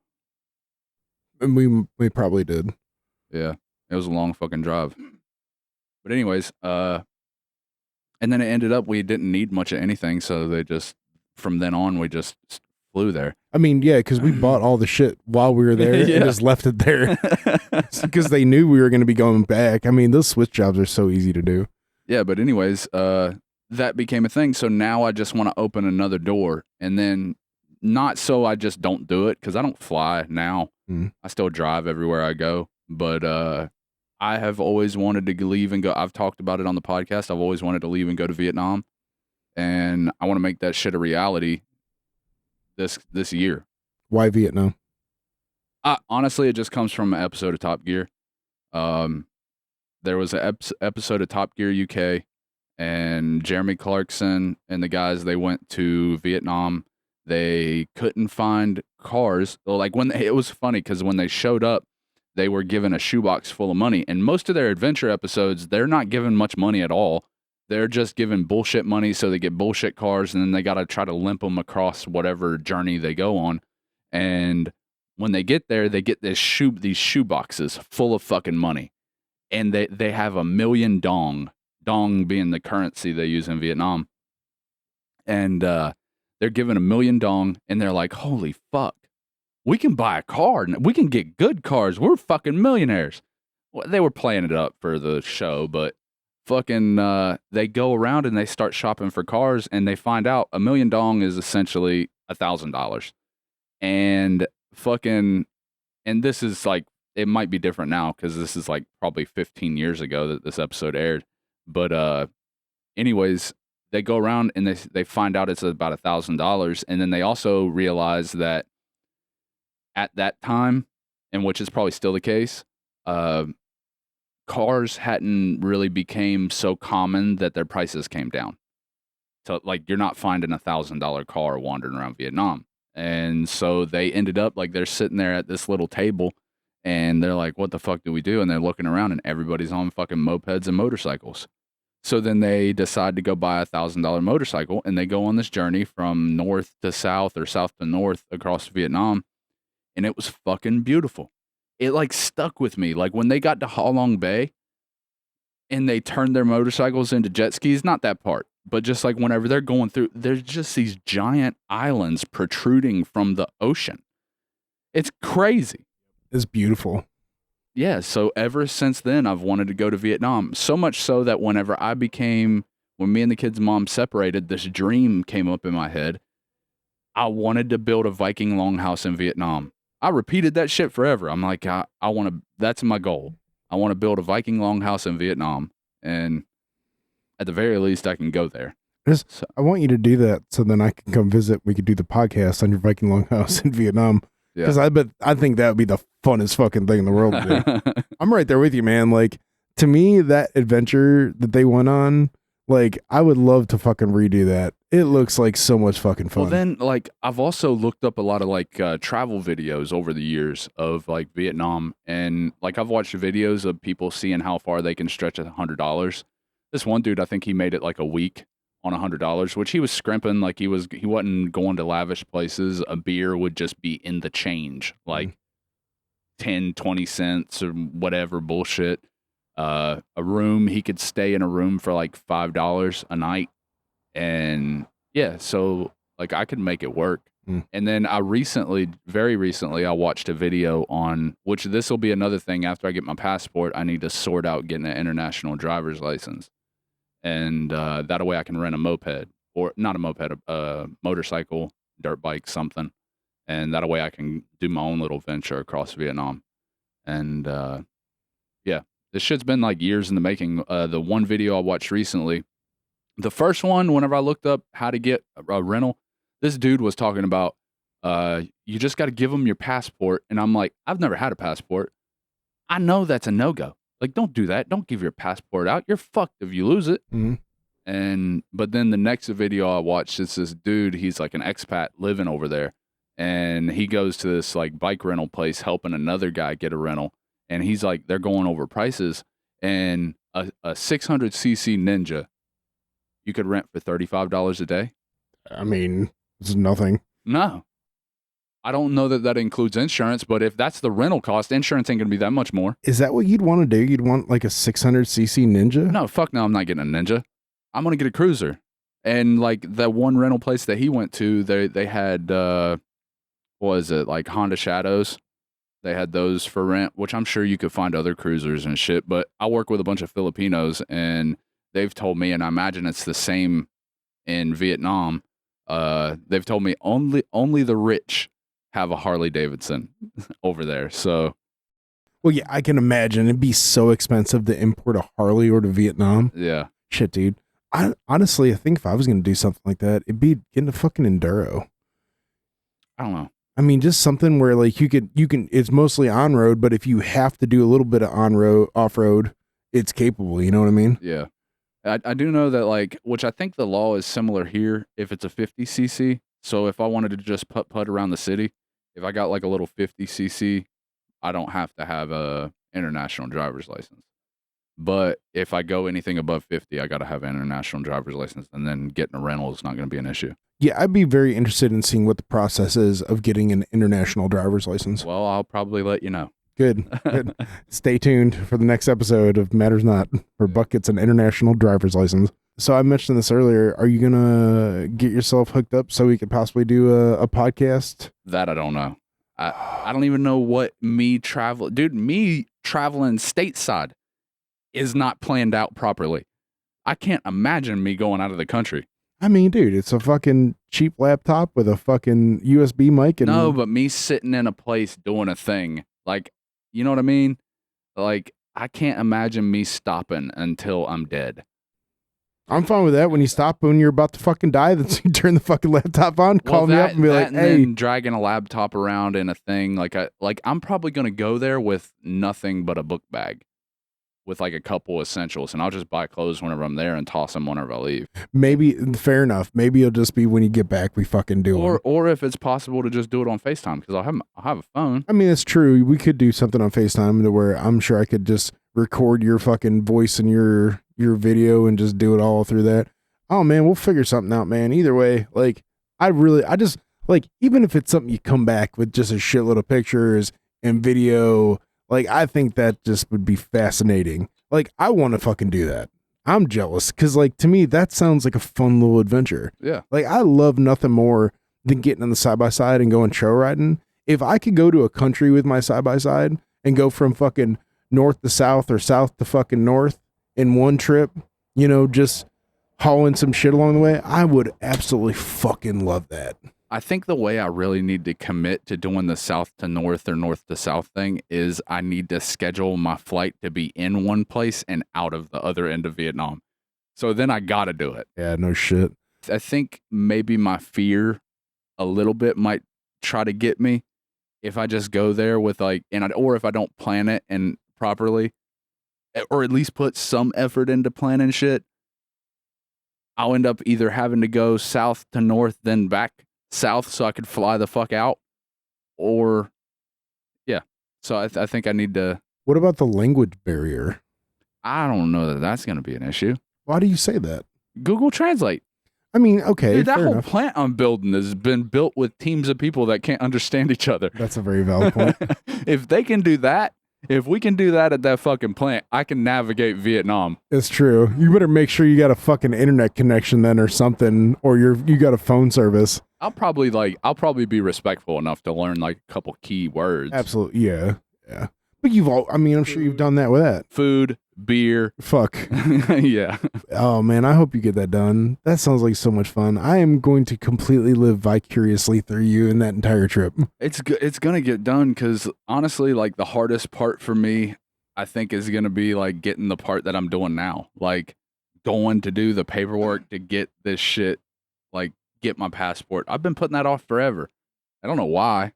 And we probably did. Yeah, it was a long fucking drive. But anyways, and then it ended up we didn't need much of anything, so they just from then on we just flew there. I mean, yeah, because we bought all the shit while we were there Yeah. and just left it there because they knew we were going to be going back. I mean, those switch jobs are so easy to do. Yeah, but anyways, that became a thing. So now I just want to open another door, and then not so I just don't do it because I don't fly now. I still drive everywhere I go, but I have always wanted to leave and go. I've talked about it on the podcast. I've always wanted to leave and go to Vietnam, and I want to make that shit a reality this year. Why Vietnam? Honestly, it just comes from an episode of Top Gear. There was an episode of Top Gear UK, and Jeremy Clarkson and the guys, they went to Vietnam. They couldn't find cars. Like it was funny because when they showed up, they were given a shoebox full of money. And most of their adventure episodes, they're not given much money at all. They're just given bullshit money so they get bullshit cars, and then they got to try to limp them across whatever journey they go on. And when they get there, they get these shoe boxes full of fucking money. And they have 1 million dong being the currency they use in Vietnam. And they're given 1 million dong, and they're like, holy fuck, we can buy a car, and we can get good cars. We're fucking millionaires. Well, they were playing it up for the show, but fucking they go around and they start shopping for cars, and they find out 1 million dong is essentially $1,000. And fucking, and this is like, it might be different now because this is like probably 15 years ago that this episode aired. But anyways, they go around and they find out it's about $1,000, and then they also realize that at that time, and which is probably still the case, cars hadn't really became so common that their prices came down. So like you're not finding $1,000 car wandering around Vietnam. And so they ended up like they're sitting there at this little table, and they're like, what the fuck do we do? And they're looking around, and everybody's on fucking mopeds and motorcycles. So then they decide to go buy a $1,000 motorcycle, and they go on this journey from north to south or south to north across Vietnam. And it was fucking beautiful. It like stuck with me. Like when they got to Ha Long Bay and they turned their motorcycles into jet skis, not that part, but just like whenever they're going through, there's just these giant islands protruding from the ocean. It's crazy. It's beautiful. Yeah, so ever since then, I've wanted to go to Vietnam. So much so that when me and the kid's mom separated, this dream came up in my head. I wanted to build a Viking longhouse in Vietnam. I repeated that shit forever. I'm like, I want to, that's my goal. I want to build a Viking longhouse in Vietnam. And at the very least, I can go there. I want you to do that so then I can come visit. We could do the podcast on your Viking longhouse in Vietnam. Because I think that would be the funnest fucking thing in the world to do. I'm right there with you, man. Like, to me, that adventure that they went on, like, I would love to fucking redo that. It looks like so much fucking fun. Well, then, like, I've also looked up a lot of, like, travel videos over the years of, like, Vietnam. And, like, I've watched videos of people seeing how far they can stretch $100. This one dude, I think he made it, like, a week on $100, which he was scrimping. Like, he wasn't going to lavish places. A beer would just be in the change, like 10, 20 cents or whatever bullshit. A room, he could stay in a room for like $5 a night. And yeah, so like I could make it work. And then very recently, I watched a video on, which this will be another thing after I get my passport, I need to sort out getting an international driver's license. And that way I can rent a moped, or not a moped, a motorcycle, dirt bike, something. And that way I can do my own little venture across Vietnam. And yeah, this shit's been like years in the making. The one video I watched recently, the first one, whenever I looked up how to get a rental, this dude was talking about you just got to give him your passport. And I'm like, I've never had a passport. I know that's a no-go. Like, don't do that. Don't give your passport out. You're fucked if you lose it. But then the next video I watched, it's this dude, he's like an expat living over there. And he goes to this like bike rental place helping another guy get a rental. And he's like, they're going over prices. And a 600cc Ninja, you could rent for $35 a day. I mean, It's nothing. No. I don't know that includes insurance, but if that's the rental cost, insurance ain't going to be that much more. Is that what you'd want to do? You'd want like a 600cc Ninja? No, fuck no, I'm not getting a Ninja. I'm going to get a Cruiser. And like the one rental place that he went to, they had, what was it, like Honda Shadows? They had those for rent, which I'm sure you could find other Cruisers and shit. But I work with a bunch of Filipinos, and they've told me, and I imagine it's the same in Vietnam, they've told me only the rich have a Harley Davidson over there. So, well, yeah, I can imagine it'd be so expensive to import a Harley or to Vietnam. yeah. Shit, dude. Honestly, I think if I was going to do something like that, it'd be getting a fucking Enduro. I don't know. I mean, just something where like you can, it's mostly on road, but if you have to do a little bit of on road, off road, it's capable. You know what I mean? Yeah. I do know that, like, which I think the law is similar here if it's a 50cc. So if I wanted to just putt around the city, if I got like a little 50cc, I don't have to have a international driver's license. But if I go anything above 50, I got to have an international driver's license, and then getting a rental is not going to be an issue. Yeah, I'd be very interested in seeing what the process is of getting an international driver's license. Well, I'll probably let you know. Good. Good. Stay tuned for the next episode of Matters Not, where Buck gets an international driver's license. So I mentioned this earlier. Are you going to get yourself hooked up so we could possibly do a podcast? That I don't know. I don't even know what me traveling stateside is not planned out properly. I can't imagine me going out of the country. I mean, dude, it's a fucking cheap laptop with a fucking USB mic. And no, but me sitting in a place doing a thing, like, you know what I mean? Like, I can't imagine me stopping until I'm dead. I'm fine with that. When you stop when you're about to fucking die, then you turn the fucking laptop on, call me up and be like, and hey. then dragging a laptop around in a thing, I'm probably going to go there with nothing but a book bag with like a couple essentials, and I'll just buy clothes whenever I'm there and toss them whenever I leave. Maybe, fair enough. Maybe it'll just be when you get back, we fucking do it. Or if it's possible to just do it on FaceTime, because I'll have a phone. I mean, it's true. We could do something on FaceTime to where I'm sure I could just record your fucking voice and your video and just do it all through that. Oh man, we'll figure something out, man. Either way, like, I just like, even if it's something you come back with just a shitload of pictures and video, like, I think that just would be fascinating. Like, I want to fucking do that. I'm jealous because, like, to me, that sounds like a fun little adventure. Yeah. Like, I love nothing more than getting on the side-by-side and going trail riding. If I could go to a country with my side-by-side and go from fucking north to south or south to fucking north in one trip, you know, just hauling some shit along the way, I would absolutely fucking love that. I think the way I really need to commit to doing the south to north or north to south thing is I need to schedule my flight to be in one place and out of the other end of Vietnam. So then I got to do it. Yeah, no shit. I think maybe my fear a little bit might try to get me if I just go there with like, or if I don't plan it and properly, or at least put some effort into planning shit. I'll end up either having to go south to north, then back south so I could fly the fuck out, or yeah. So I think I need to. What about the language barrier? I don't know that that's going to be an issue. Why do you say that? Google Translate. I mean, okay, dude, that fair whole enough. plant I'm building has been built with teams of people that can't understand each other. That's a very valid point. If they can do that, if we can do that at that fucking plant, I can navigate Vietnam. It's true. You better make sure you got a fucking internet connection then or something, or you got a phone service. I'll probably be respectful enough to learn like a couple key words. Absolutely. Yeah. Yeah. But I'm sure you've done that with that. Food, beer. Fuck. Yeah. Oh man, I hope you get that done. That sounds like so much fun. I am going to completely live vicariously through you in that entire trip. It's going to get done because honestly, like the hardest part for me, I think is going to be like getting the part that I'm doing now. Like going to do the paperwork to get this shit, like get my passport. I've been putting that off forever. I don't know why,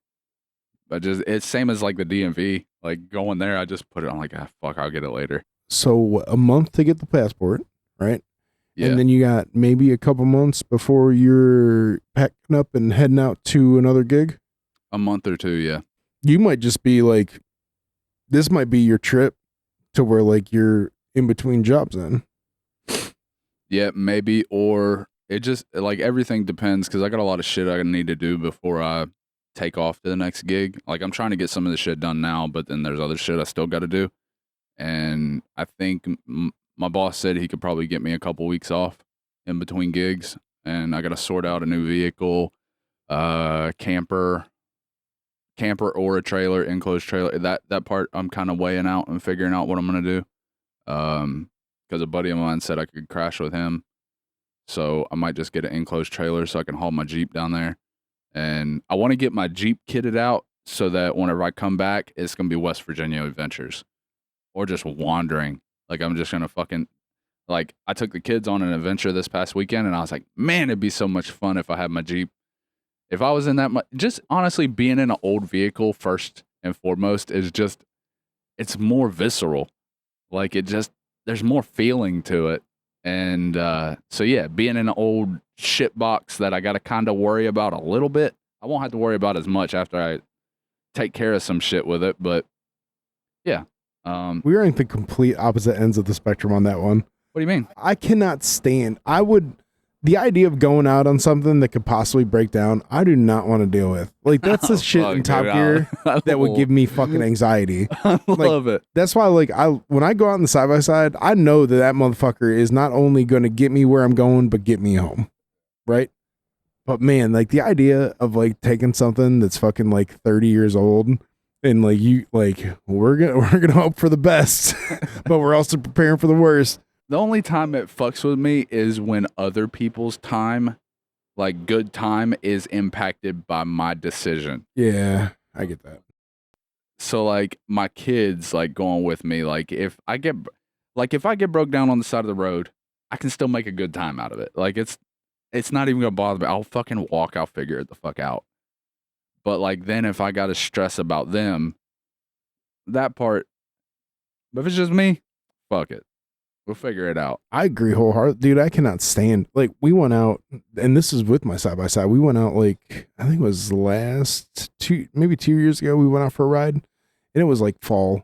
but just it's same as like the DMV. Like going there, I just put it on like, fuck, I'll get it later. So a month to get the passport, right? Yeah. And then you got maybe a couple months before you're packing up and heading out to another gig? A month or two, yeah. You might just be like, this might be your trip to where like you're in between jobs then. Yeah, maybe. Or it just like everything depends because I got a lot of shit I need to do before I take off to the next gig. Like I'm trying to get some of the shit done now, but then there's other shit I still got to do. And I think my boss said he could probably get me a couple weeks off in between gigs, and I got to sort out a new vehicle, camper or a trailer, enclosed trailer. That part I'm kind of weighing out and figuring out what I'm gonna do. Because a buddy of mine said I could crash with him, so I might just get an enclosed trailer so I can haul my Jeep down there. And I want to get my Jeep kitted out so that whenever I come back, it's gonna be West Virginia adventures, or just wandering. Like I'm just gonna fucking like I took the kids on an adventure this past weekend, and I was like, man, it'd be so much fun if I had my Jeep. If I was in that, just honestly being in an old vehicle first and foremost is just, it's more visceral. Like there's more feeling to it. And so yeah, being in an old shit box that I got to kind of worry about a little bit. I won't have to worry about as much after I take care of some shit with it. But yeah. We are in the complete opposite ends of the spectrum on that one. What do you mean? I cannot stand. The idea of going out on something that could possibly break down, I do not want to deal with. Like that's the shit in Top Gear that would give me fucking anxiety. I love it. That's why, like, when I go out in the side by side, I know that motherfucker is not only going to get me where I'm going, but get me home, right? But man, like the idea of like taking something that's fucking like 30 years old and we're gonna hope for the best, but we're also preparing for the worst. The only time it fucks with me is when other people's time, like good time, is impacted by my decision. Yeah, I get that. So like my kids like going with me, like if I get broke down on the side of the road, I can still make a good time out of it. Like it's not even gonna bother me. I'll fucking walk. I'll figure it the fuck out. But like then if I gotta stress about them, that part. But if it's just me, fuck it. We'll figure it out. I agree wholeheartedly. Dude, I cannot stand, like, we went out, and this is with my side-by-side. We went out, like, I think it was maybe 2 years ago, we went out for a ride, and it was, like, fall,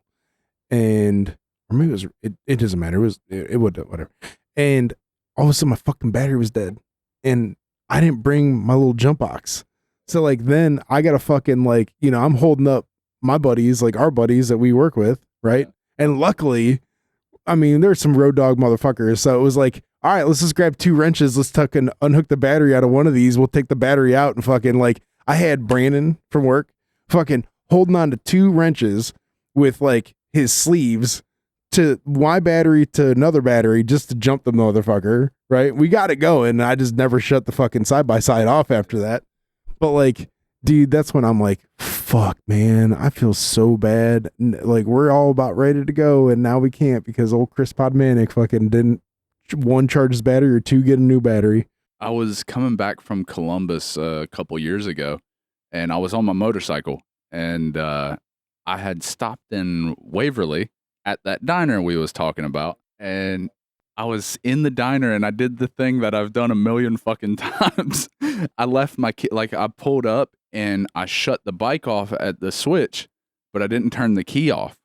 and, or maybe it doesn't matter. It would, whatever. And all of a sudden, my fucking battery was dead, and I didn't bring my little jump box. So, like, then I got to fucking, like, I'm holding up my buddies, like, our buddies that we work with, right? And luckily, I mean, there's some road dog motherfuckers. So it was like, all right, let's just grab 2 wrenches. Let's unhook the battery out of one of these. We'll take the battery out and fucking like, I had Brandon from work fucking holding on to 2 wrenches with like his sleeves to my battery to another battery just to jump the motherfucker. Right. We got it going. I just never shut the fucking side by side off after that. But like, dude, that's when I'm like, fuck, man, I feel so bad. Like, we're all about ready to go, and now we can't because old Chris Podmanic fucking didn't, 1, charge his battery, or 2, get a new battery. I was coming back from Columbus a couple years ago, and I was on my motorcycle, and I had stopped in Waverly at that diner we was talking about, and I was in the diner, and I did the thing that I've done a million fucking times. I left my key, like I pulled up, and I shut the bike off at the switch, but I didn't turn the key off.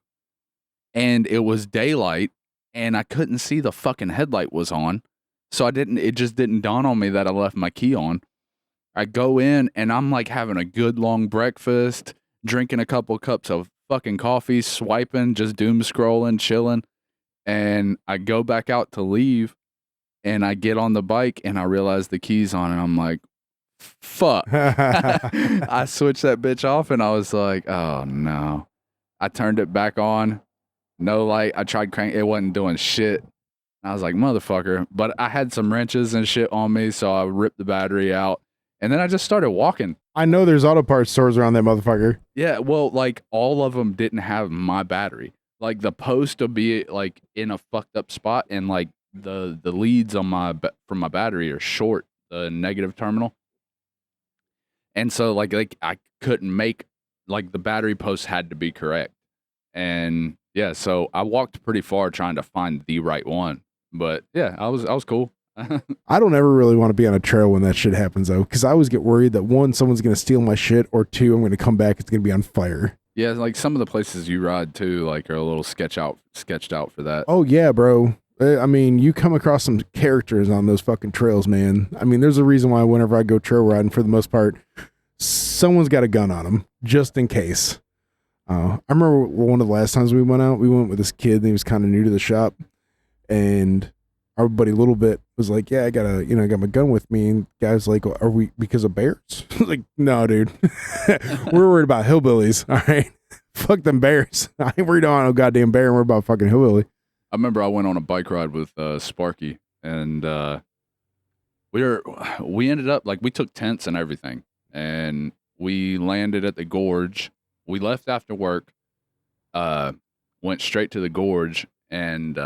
And it was daylight, and I couldn't see the fucking headlight was on. So it just didn't dawn on me that I left my key on. I go in, and I'm like having a good long breakfast, drinking a couple cups of fucking coffee, swiping, just doom scrolling, chilling. And I go back out to leave, and I get on the bike, and I realize the key's on, and I'm like, fuck. I switched that bitch off, and I was like, oh no. I turned it back on, no light. I tried crank, it wasn't doing shit. I was like, motherfucker. But I had some wrenches and shit on me, so I ripped the battery out, and then I just started walking. I know there's auto parts stores around that motherfucker. Yeah, well, like all of them didn't have my battery. Like the post will be like in a fucked up spot, and like the leads on from my battery are short, the negative terminal. And so like I couldn't make, like the battery post had to be correct. And yeah, so I walked pretty far trying to find the right one. But yeah, I was cool. I don't ever really want to be on a trail when that shit happens though, because I always get worried that 1, someone's gonna steal my shit, or 2, I'm gonna come back, it's gonna be on fire. Yeah, like some of the places you ride too, like are a little sketched out for that. Oh yeah, bro. I mean, you come across some characters on those fucking trails, man. I mean, there's a reason why whenever I go trail riding, for the most part, someone's got a gun on them just in case. I remember one of the last times we went out, we went with this kid and he was kind of new to the shop, and our buddy Little Bit was like, yeah, I got my gun with me. And guys like, are we because of bears? I was like, no, dude, we're worried about hillbillies. All right. Fuck them bears. I ain't worried about no goddamn bear. We're about fucking hillbilly. I remember I went on a bike ride with Sparky, and we ended up, like, we took tents and everything, and we landed at the gorge. We left after work, went straight to the gorge, and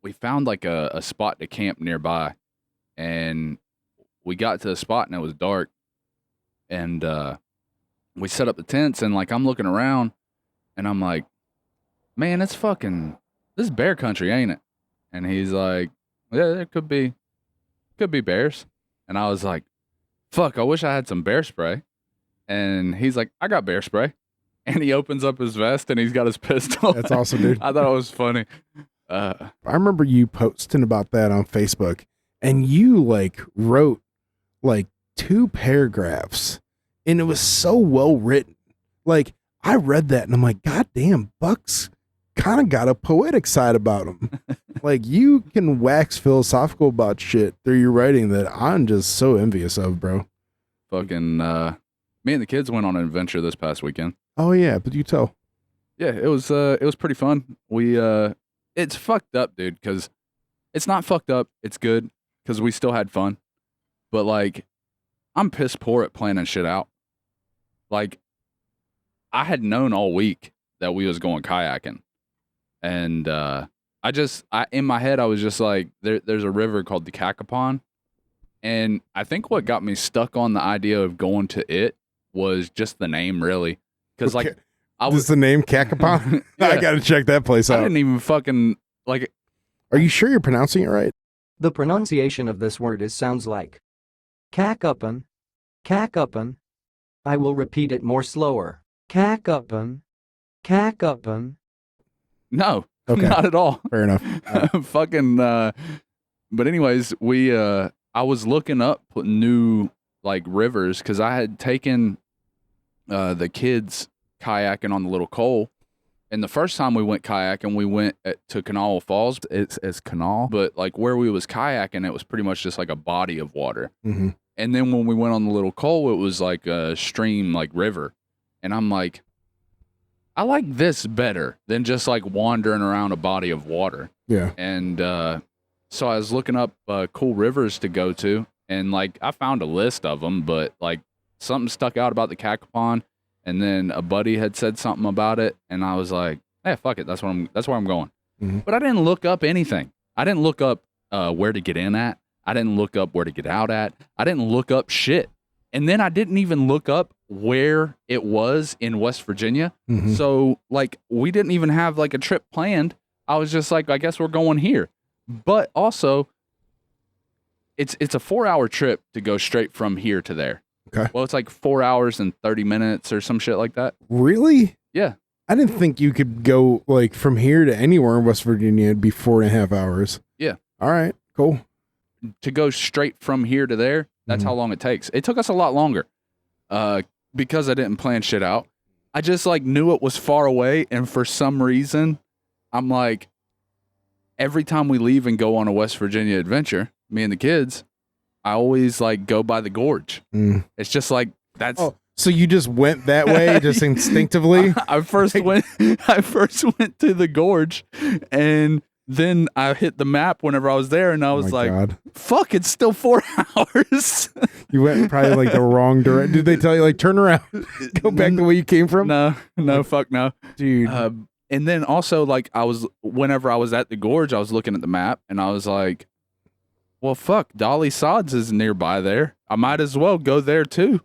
we found like a spot to camp nearby, and we got to the spot and it was dark, and we set up the tents, and like I'm looking around and I'm like, man, this is bear country, ain't it? And he's like, yeah, there could be bears. And I was like, fuck, I wish I had some bear spray. And he's like, I got bear spray. And he opens up his vest and he's got his pistol. That's awesome, dude. I thought it was funny. I remember you posting about that on Facebook, and you like wrote like 2 paragraphs, and it was so well written. Like, I read that and I'm like, God damn, Buck's kind of got a poetic side about him. Like, you can wax philosophical about shit through your writing that I'm just so envious of, bro. Fucking me and the kids went on an adventure this past weekend. Oh yeah, but you tell. Yeah, it was pretty fun. We it's fucked up, dude, because it's not fucked up. It's good because we still had fun. But like, I'm piss poor at planning shit out. Like, I had known all week that we was going kayaking, and in my head I was just like, there's a river called the Cacapon, and I think what got me stuck on the idea of going to it was just the name, really, because like. Is the name Cacapon? Yeah. I gotta check that place out. I didn't even fucking like. Are you sure you're pronouncing it right? The pronunciation of this word sounds like Cacapon. Cacapon. I will repeat it more slower. Cacapon. Cacapon. No, Okay. not at all. Fair enough. Fucking. But anyways, I was looking up new like rivers because I had taken the kids kayaking on the Little Cole, and the first time we went kayaking, we went to Kanawha Falls. It's canal, but like where we was kayaking, it was pretty much just like a body of water. Mm-hmm. And then when we went on the Little Cole, it was like a stream, like river. And I'm like, I like this better than just like wandering around a body of water. Yeah. And so I was looking up cool rivers to go to, and like I found a list of them, but like something stuck out about the Cacapon. And then a buddy had said something about it, and I was like, "Hey, fuck it, that's where I'm going." Mm-hmm. But I didn't look up anything. I didn't look up where to get in at. I didn't look up where to get out at. I didn't look up shit. And then I didn't even look up where it was in West Virginia. Mm-hmm. So like we didn't even have like a trip planned. I was just like, I guess we're going here. But also, it's a 4-hour trip to go straight from here to there. Okay. Well, it's like 4 hours and 30 minutes or some shit like that. Really? Yeah. I didn't think you could go like from here to anywhere in West Virginia. It'd be 4.5 hours. Yeah. All right. Cool. To go straight from here to there, that's how long it takes. It took us a lot longer because I didn't plan shit out. I just like knew it was far away, and for some reason, I'm like, every time we leave and go on a West Virginia adventure, me and the kids, I always like go by the gorge. Mm. It's just like that's. Oh, so you just went that way, just instinctively? I first went to the gorge, and then I hit the map whenever I was there, and I was like, God. "Fuck, it's still 4 hours." You went probably like the wrong direction. Did they tell you like turn around, go back the way you came from? No, fuck no, dude. And then also like whenever I was at the gorge, I was looking at the map, and I was like, well, fuck, Dolly Suds is nearby there. I might as well go there too.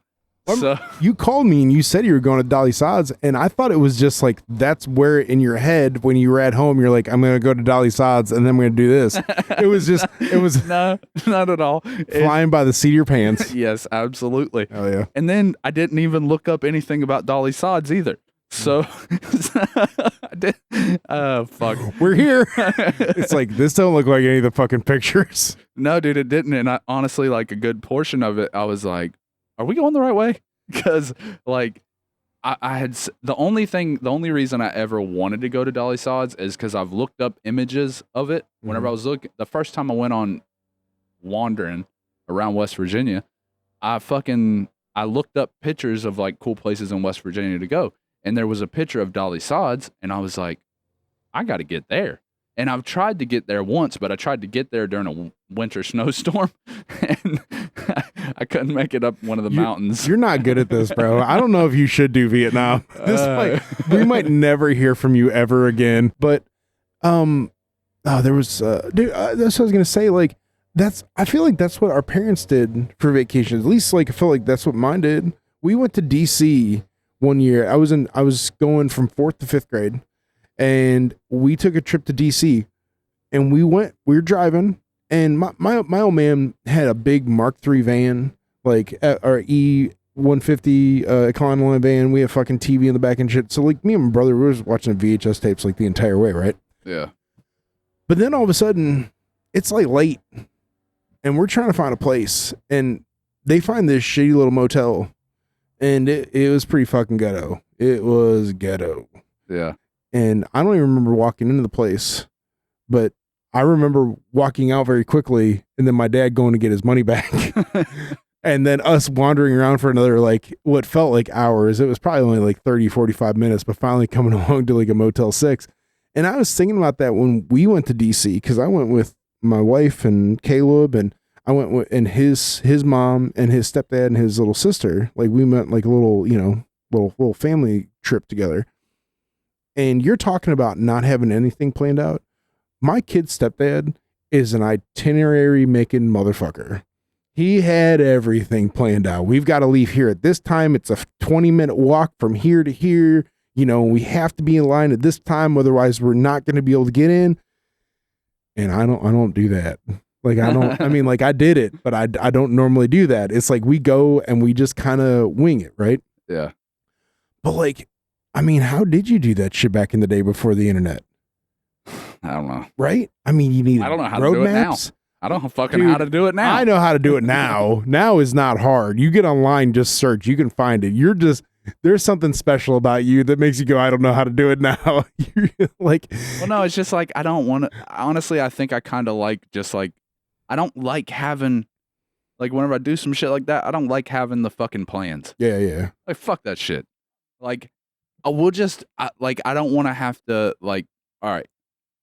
So you called me and you said you were going to Dolly Suds, and I thought it was just like that's where in your head when you were at home you're like, I'm gonna go to Dolly Suds and then I'm gonna do this. It was no, not at all. Flying by the seat of your pants. Yes, absolutely. Oh yeah. And then I didn't even look up anything about Dolly Suds either. So Oh fuck. We're here. It's like, this don't look like any of the fucking pictures. No, dude, it didn't. And I honestly, like a good portion of it, I was like, are we going the right way? Because like I had the only reason I ever wanted to go to Dolly Sods is because I've looked up images of it. Whenever I was looking, the first time I went on wandering around West Virginia, I looked up pictures of like cool places in West Virginia to go. And there was a picture of Dolly Sods, and I was like, I got to get there. And I've tried to get there once, but I tried to get there during a winter snowstorm, and I couldn't make it up one of the mountains. You're not good at this, bro. I don't know if you should do Vietnam. We might never hear from you ever again. But there was dude, that's what I was gonna say. Like, I feel like that's what our parents did for vacations. At least, like, I feel like that's what mine did. We went to DC one year. I was going from 4th to 5th grade, and we took a trip to DC, and we were driving, and my old man had a big Mark III van, like our E150 Econoline van. We had fucking TV in the back and shit. So like me and my brother, we was watching VHS tapes like the entire way, right? Yeah. But then all of a sudden, it's like late, and we're trying to find a place, and they find this shitty little motel, and it was pretty fucking ghetto. It was ghetto. Yeah. And I don't even remember walking into the place, but I remember walking out very quickly, and then my dad going to get his money back. And then us wandering around for another, like, what felt like hours. It was probably only like 30, 45 minutes, but finally coming along to like a Motel 6. And I was thinking about that when we went to DC, because I went with my wife and Caleb, and I went with, and his mom and his stepdad and his little sister. Like, we went like a little, little family trip together. And you're talking about not having anything planned out. My kid's stepdad is an itinerary making motherfucker. He had everything planned out. We've got to leave here at this time. It's a 20-minute walk from here to here. We have to be in line at this time, otherwise we're not going to be able to get in. And I don't do that. Like, I did it, but I don't normally do that. It's like we go and we just kind of wing it, right? Yeah. But like, how did you do that shit back in the day before the internet? I don't know. Right? You need I don't know how road to do it now. maps. I don't fucking know how to do it now. I know how to do it now. Now is not hard. You get online, just search. You can find it. There's something special about you that makes you go, I don't know how to do it now. Like, well, no, it's just like, I don't want to, honestly, I think I kind of like, just like, I don't like having, like, whenever I do some shit like that, I don't like having the fucking plans. Yeah. Like, fuck that shit. Like, I will just, I don't want to have to, like, all right,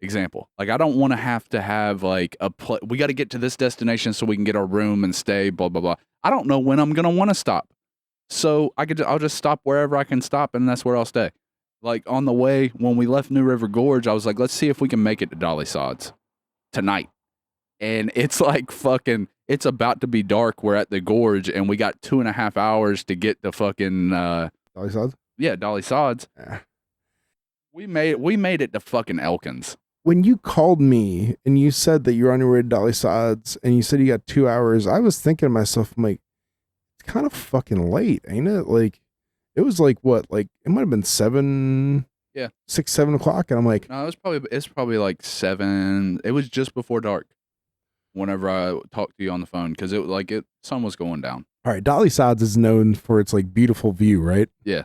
example. Like, I don't want to have like we got to get to this destination so we can get our room and stay, blah, blah, blah. I don't know when I'm going to want to stop. So I'll just stop wherever I can stop, and that's where I'll stay. Like, on the way, when we left New River Gorge, I was like, let's see if we can make it to Dolly Sods tonight. And it's like fucking, it's about to be dark. We're at the gorge, and we got 2.5 hours to get to fucking Dolly Sods? Yeah, Dolly Sods. Yeah. We made it to fucking Elkins. When you called me and you said that you're on your way to Dolly Sods and you said you got 2 hours, I was thinking to myself, I'm like, it's kind of fucking late, ain't it? Like, it was like what? Like, it might have been 7 o'clock, and I'm like, no, it's probably like 7. It was just before dark whenever I talked to you on the phone, because sun was going down. All right, Dolly Sods is known for its like beautiful view, right? Yeah.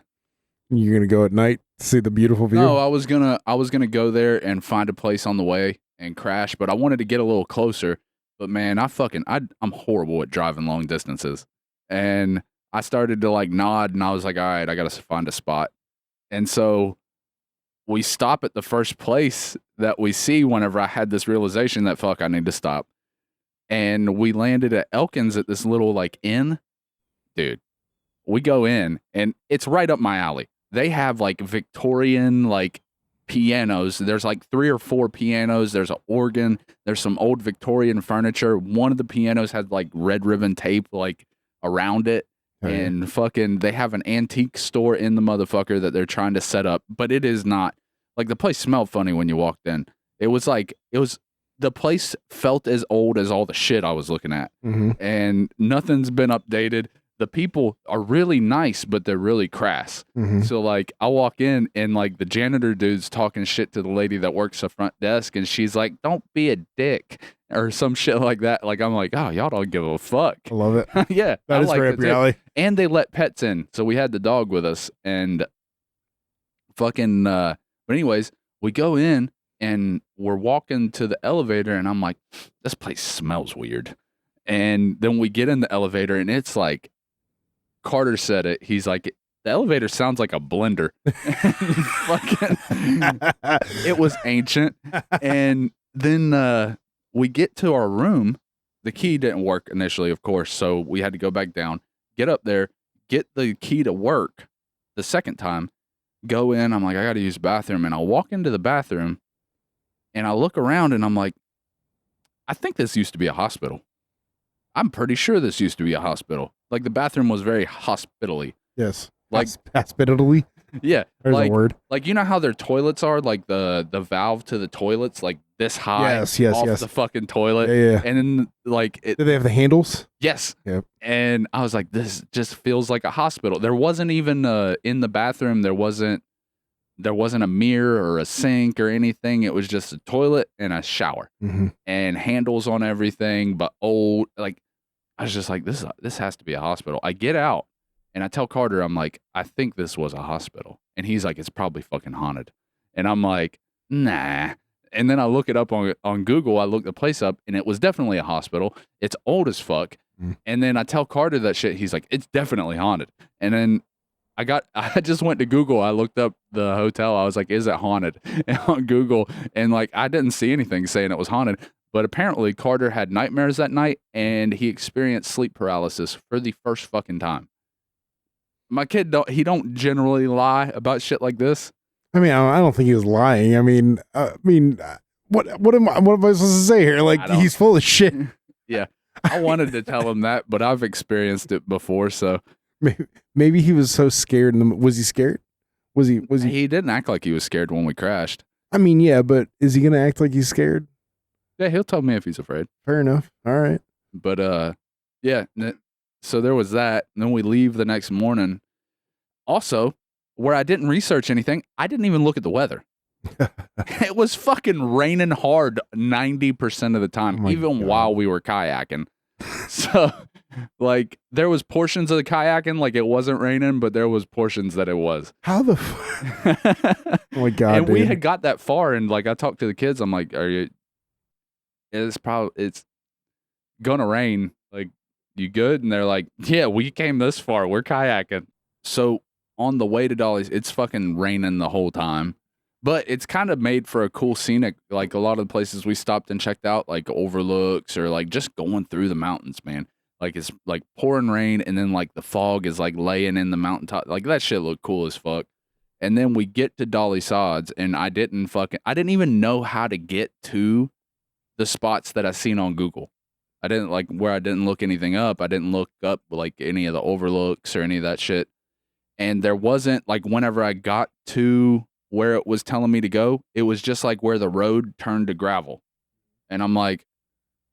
You're gonna go at night to see the beautiful view? No, I was gonna go there and find a place on the way and crash, but I wanted to get a little closer. But man, I'm horrible at driving long distances. And I started to like nod, and I was like, all right, I gotta find a spot. And so we stop at the first place that we see whenever I had this realization that fuck, I need to stop. And we landed at Elkins at this little like inn. Dude, we go in, and it's right up my alley. They have like Victorian like pianos. There's like 3 or 4 pianos. There's an organ. There's some old Victorian furniture. One of the pianos had like red ribbon tape like around it. And fucking, they have an antique store in the motherfucker that they're trying to set up. But it is not, like, the place smelled funny when you walked in. The place felt as old as all the shit I was looking at. Mm-hmm. And nothing's been updated. the people are really nice, but they're really crass. Mhm. So like I walk in and like the janitor dude's talking shit to the lady that works the front desk, and she's like, "Don't be a dick," or some shit like that. Like I'm like, "Oh, y'all don't give a fuck." I love it. Yeah, That I is like right it up your too. alley. And they let pets in, so we had the dog with us, and fucking. But anyways, we go in and we're walking to the elevator, and I'm like, "This place smells weird." And then we get in the elevator, and it's like Carter said it. He's like, the elevator sounds like a blender. Fucking, it was ancient. And then we get to our room. The key didn't work initially, of course. So we had to go back down, get up there, get the key to work the second time, go in. I'm like, I got to use the bathroom. And I walk into the bathroom and I look around and I'm like, I think this used to be a hospital. I'm pretty sure this used to be a hospital. Like the bathroom was very hospitally. Yes. Like hospitally. yeah, There's like a word. like you know how their toilets are, like the valve to the toilets, like this high Yes. off the fucking toilet, Yeah. and then like it. Do they have the handles? Yes. Yep. And I was like, this just feels like a hospital. There wasn't even in the bathroom. There wasn't a mirror or a sink or anything. It was just a toilet and a shower and handles on everything, but old. Like I was just like, this has to be a hospital. I get out and I tell Carter, I'm like, I think this was a hospital, and he's like, it's probably fucking haunted, and I'm like, nah. And then I look it up on Google. I look the place up, and it was definitely a hospital. It's old as fuck. And then I tell Carter that shit. He's like, it's definitely haunted. And then I just went to Google. I looked up the hotel. I was like, is it haunted? And on Google, and like I didn't see anything saying it was haunted. But apparently Carter had nightmares that night, and he experienced sleep paralysis for the first fucking time. My kid don't generally lie about shit like this. I mean, I don't think he was lying. I mean, what am I supposed to say here? Like he's full of shit. Yeah, I wanted to tell him that, but I've experienced it before, so maybe he was so scared. Was he scared? Was he? He didn't act like he was scared when we crashed. I mean, yeah, but is he gonna act like he's scared? Yeah, he'll tell me if he's afraid. Fair enough. All right. But yeah. So there was that. And then we leave the next morning. Also, where I didn't research anything, I didn't even look at the weather. It was fucking raining hard 90% of the time, even while we were kayaking. So, like, there was portions of the kayaking like it wasn't raining, but there was portions that it was. How the oh my God, and we dude. had got that far, and like I talked to the kids, I'm like, it's gonna rain. Like, you good? And they're like, yeah, we came this far. We're kayaking. So on the way to Dolly's, it's fucking raining the whole time. But it's kind of made for a cool scenic, like a lot of the places we stopped and checked out, like overlooks or like just going through the mountains, man. Like it's like pouring rain, and then like the fog is like laying in the mountaintop. Like that shit looked cool as fuck. And then we get to Dolly Suds, and I didn't even know how to get to the spots that I seen on Google. I didn't look anything up. I didn't look up like any of the overlooks or any of that shit. And there wasn't like whenever I got to where it was telling me to go, it was just like where the road turned to gravel. And I'm like,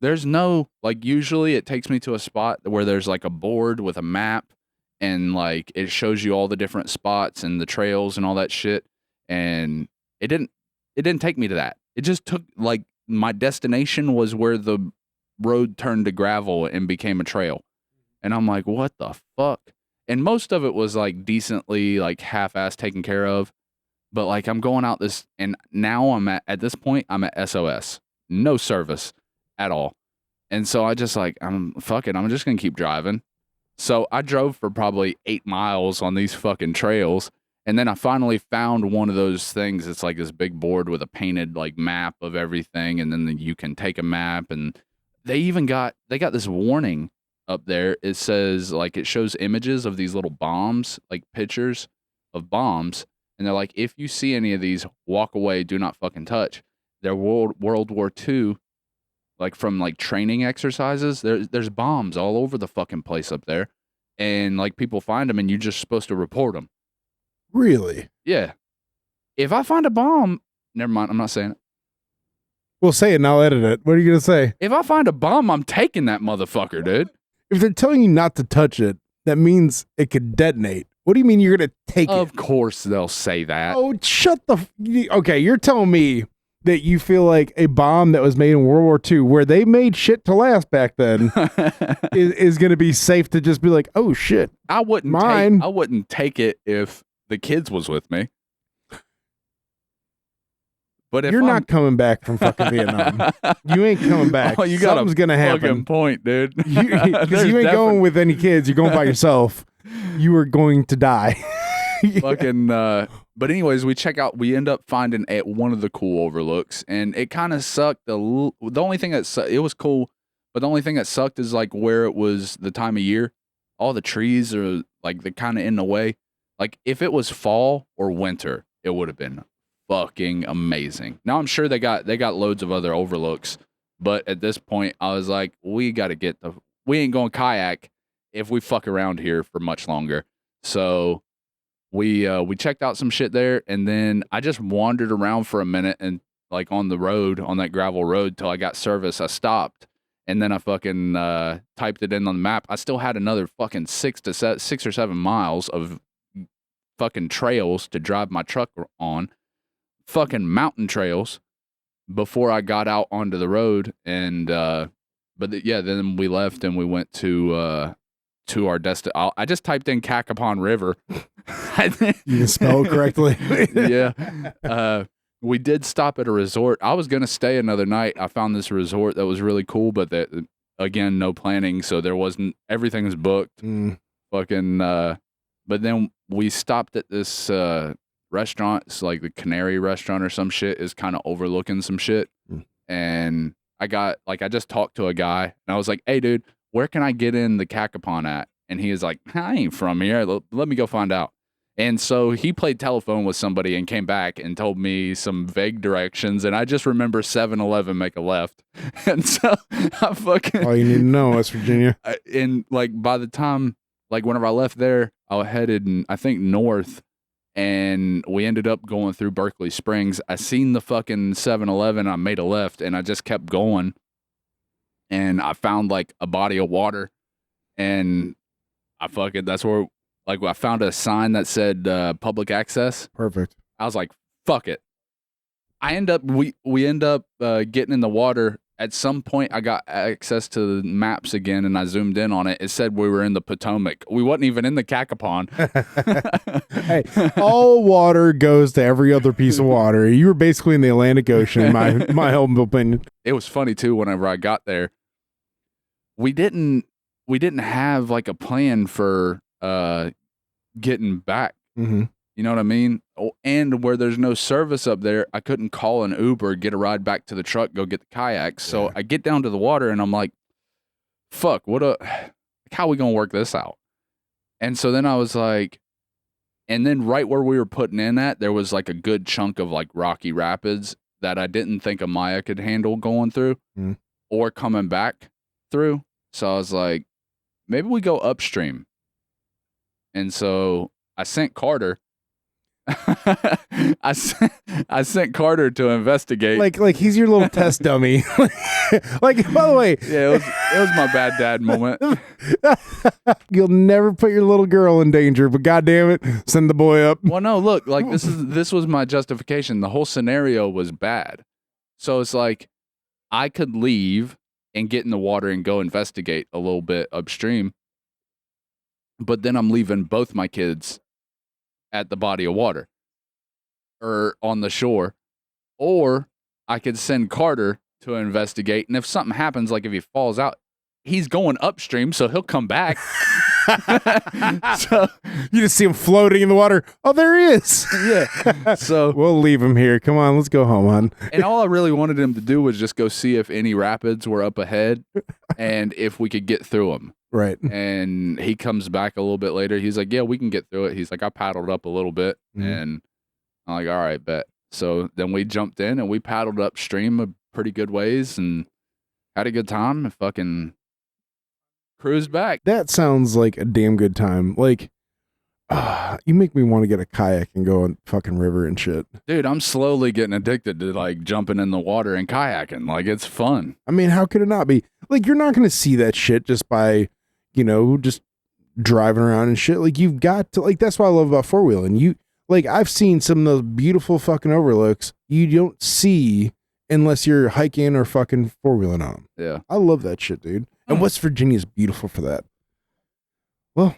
there's no, like usually it takes me to a spot where there's like a board with a map and like it shows you all the different spots and the trails and all that shit. And it didn't take me to that. It just took like my destination was where the road turned to gravel and became a trail. And I'm like, what the fuck? And most of it was like decently like half-ass taken care of. But like I'm going out this, and now at this point, I'm at SOS. No service at all. And so I just like, I'm just going to keep driving. So I drove for probably 8 miles on these fucking trails. And then I finally found one of those things. It's like this big board with a painted like map of everything. And then you can take a map, and they got this warning up there. It says like, it shows images of these little bombs, like pictures of bombs. And they're like, if you see any of these, walk away, do not fucking touch. They're World War II, like from like training exercises. There's bombs all over the fucking place up there. And like people find them, and you're just supposed to report them. Really? Yeah. If I find a bomb, never mind, I'm not saying it. Well, say it and I'll edit it. What are you going to say? If I find a bomb, I'm taking that motherfucker, dude. If they're telling you not to touch it, that means it could detonate. What do you mean you're gonna take it? Of course they'll say that. Oh, shut the. Okay, you're telling me that you feel like a bomb that was made in World War II, where they made shit to last back then, is going to be safe to just be like, oh shit, I wouldn't mine. I wouldn't take it if the kids was with me. But if You're I'm... not coming back from fucking Vietnam. You ain't coming back. Oh, you got Something's a gonna happen. fucking point, dude. Because you ain't going with any kids. You're going by yourself. You are going to die. Fucking. But anyways, we end up finding at one of the cool overlooks, and it kind of sucked. The only thing that it was cool, but the only thing that sucked is like where it was the time of year. All the trees are like they're kind of in the way. Like if it was fall or winter, it would have been fucking amazing. Now I'm sure they got loads of other overlooks, but at this point I was like, we ain't going kayak if we fuck around here for much longer. So we checked out some shit there, and then I just wandered around for a minute and like on the road, on that gravel road till I got service. I stopped, and then I fucking typed it in on the map. I still had another fucking 6 or 7 miles of fucking trails to drive my truck on. Fucking mountain trails before I got out onto the road, and then we left and we went to our destination. I just typed in Cacapon River. You can spell it correctly. Yeah. We did stop at a resort. I was gonna stay another night. I found this resort that was really cool, but that again, no planning, so there wasn't. Everything's booked. Fucking. But then we stopped at this restaurant. It's like the Canary restaurant or some shit. Is kind of overlooking some shit, and I just talked to a guy, and I was like, "Hey, dude, where can I get in the Cacapon at?" And he was like, "I ain't from here. Let me go find out." And so he played telephone with somebody and came back and told me some vague directions. And I just remember 7-Eleven make a left. And so I fucking... All you need to know, West Virginia. And like by the time, like whenever I left there, I headed, I think, north. And we ended up going through Berkeley Springs. I seen the fucking 7-Eleven. I made a left and I just kept going. And I found like a body of water. And that's where... Like I found a sign that said public access. Perfect. I was like, fuck it. We end up getting in the water. At some point I got access to the maps again and I zoomed in on it. It said we were in the Potomac. We wasn't even in the Cacapon. Hey, all water goes to every other piece of water. You were basically in the Atlantic Ocean, in my humble opinion. It was funny too, whenever I got there. We didn't have like a plan for getting back. Mm-hmm. You know what I mean? Oh, and where there's no service up there, I couldn't call an Uber, get a ride back to the truck, go get the kayaks. So I get down to the water and I'm like, fuck, how are we going to work this out? And so then I was like, and then right where we were putting in at, there was like a good chunk of like rocky rapids that I didn't think a Maya could handle going through or coming back through. So I was like, maybe we go upstream. And so I sent Carter. I sent Carter to investigate. Like he's your little test dummy. Like, by the way, yeah, it was my bad dad moment. You'll never put your little girl in danger, but goddamn it, send the boy up. Well, no, look, like this was my justification. The whole scenario was bad, so it's like I could leave and get in the water and go investigate a little bit upstream. But then I'm leaving both my kids at the body of water or on the shore. Or I could send Carter to investigate. And if something happens, like if he falls out, he's going upstream, so he'll come back. So you just see him floating in the water. Oh, there he is. Yeah. So we'll leave him here. Come on, let's go home, hon. And all I really wanted him to do was just go see if any rapids were up ahead and if we could get through them. Right. And he comes back a little bit later. He's like, yeah, we can get through it. He's like, I paddled up a little bit. And I'm like, all right, bet. So then we jumped in and we paddled upstream a pretty good ways and had a good time and fucking cruised back. That sounds like a damn good time. Like, you make me want to get a kayak and go on fucking river and shit. Dude, I'm slowly getting addicted to like jumping in the water and kayaking. Like, it's fun. I mean, how could it not be? Like, you're not going to see that shit just by, just driving around and shit. Like you've got to like that's what I love about four wheeling. You like I've seen some of those beautiful fucking overlooks you don't see unless you're hiking or fucking four wheeling on them. Yeah. I love that shit, dude. And West Virginia is beautiful for that. Well,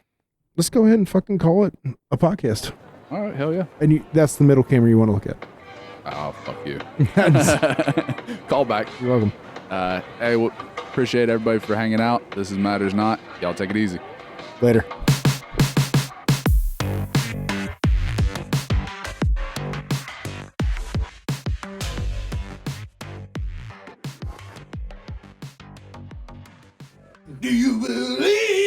let's go ahead and fucking call it a podcast. All right, hell yeah. And that's the middle camera you want to look at. Oh, fuck you. Call back. You're welcome. Hey, appreciate everybody for hanging out. This is Matters Not. Y'all take it easy. Later. Do you believe?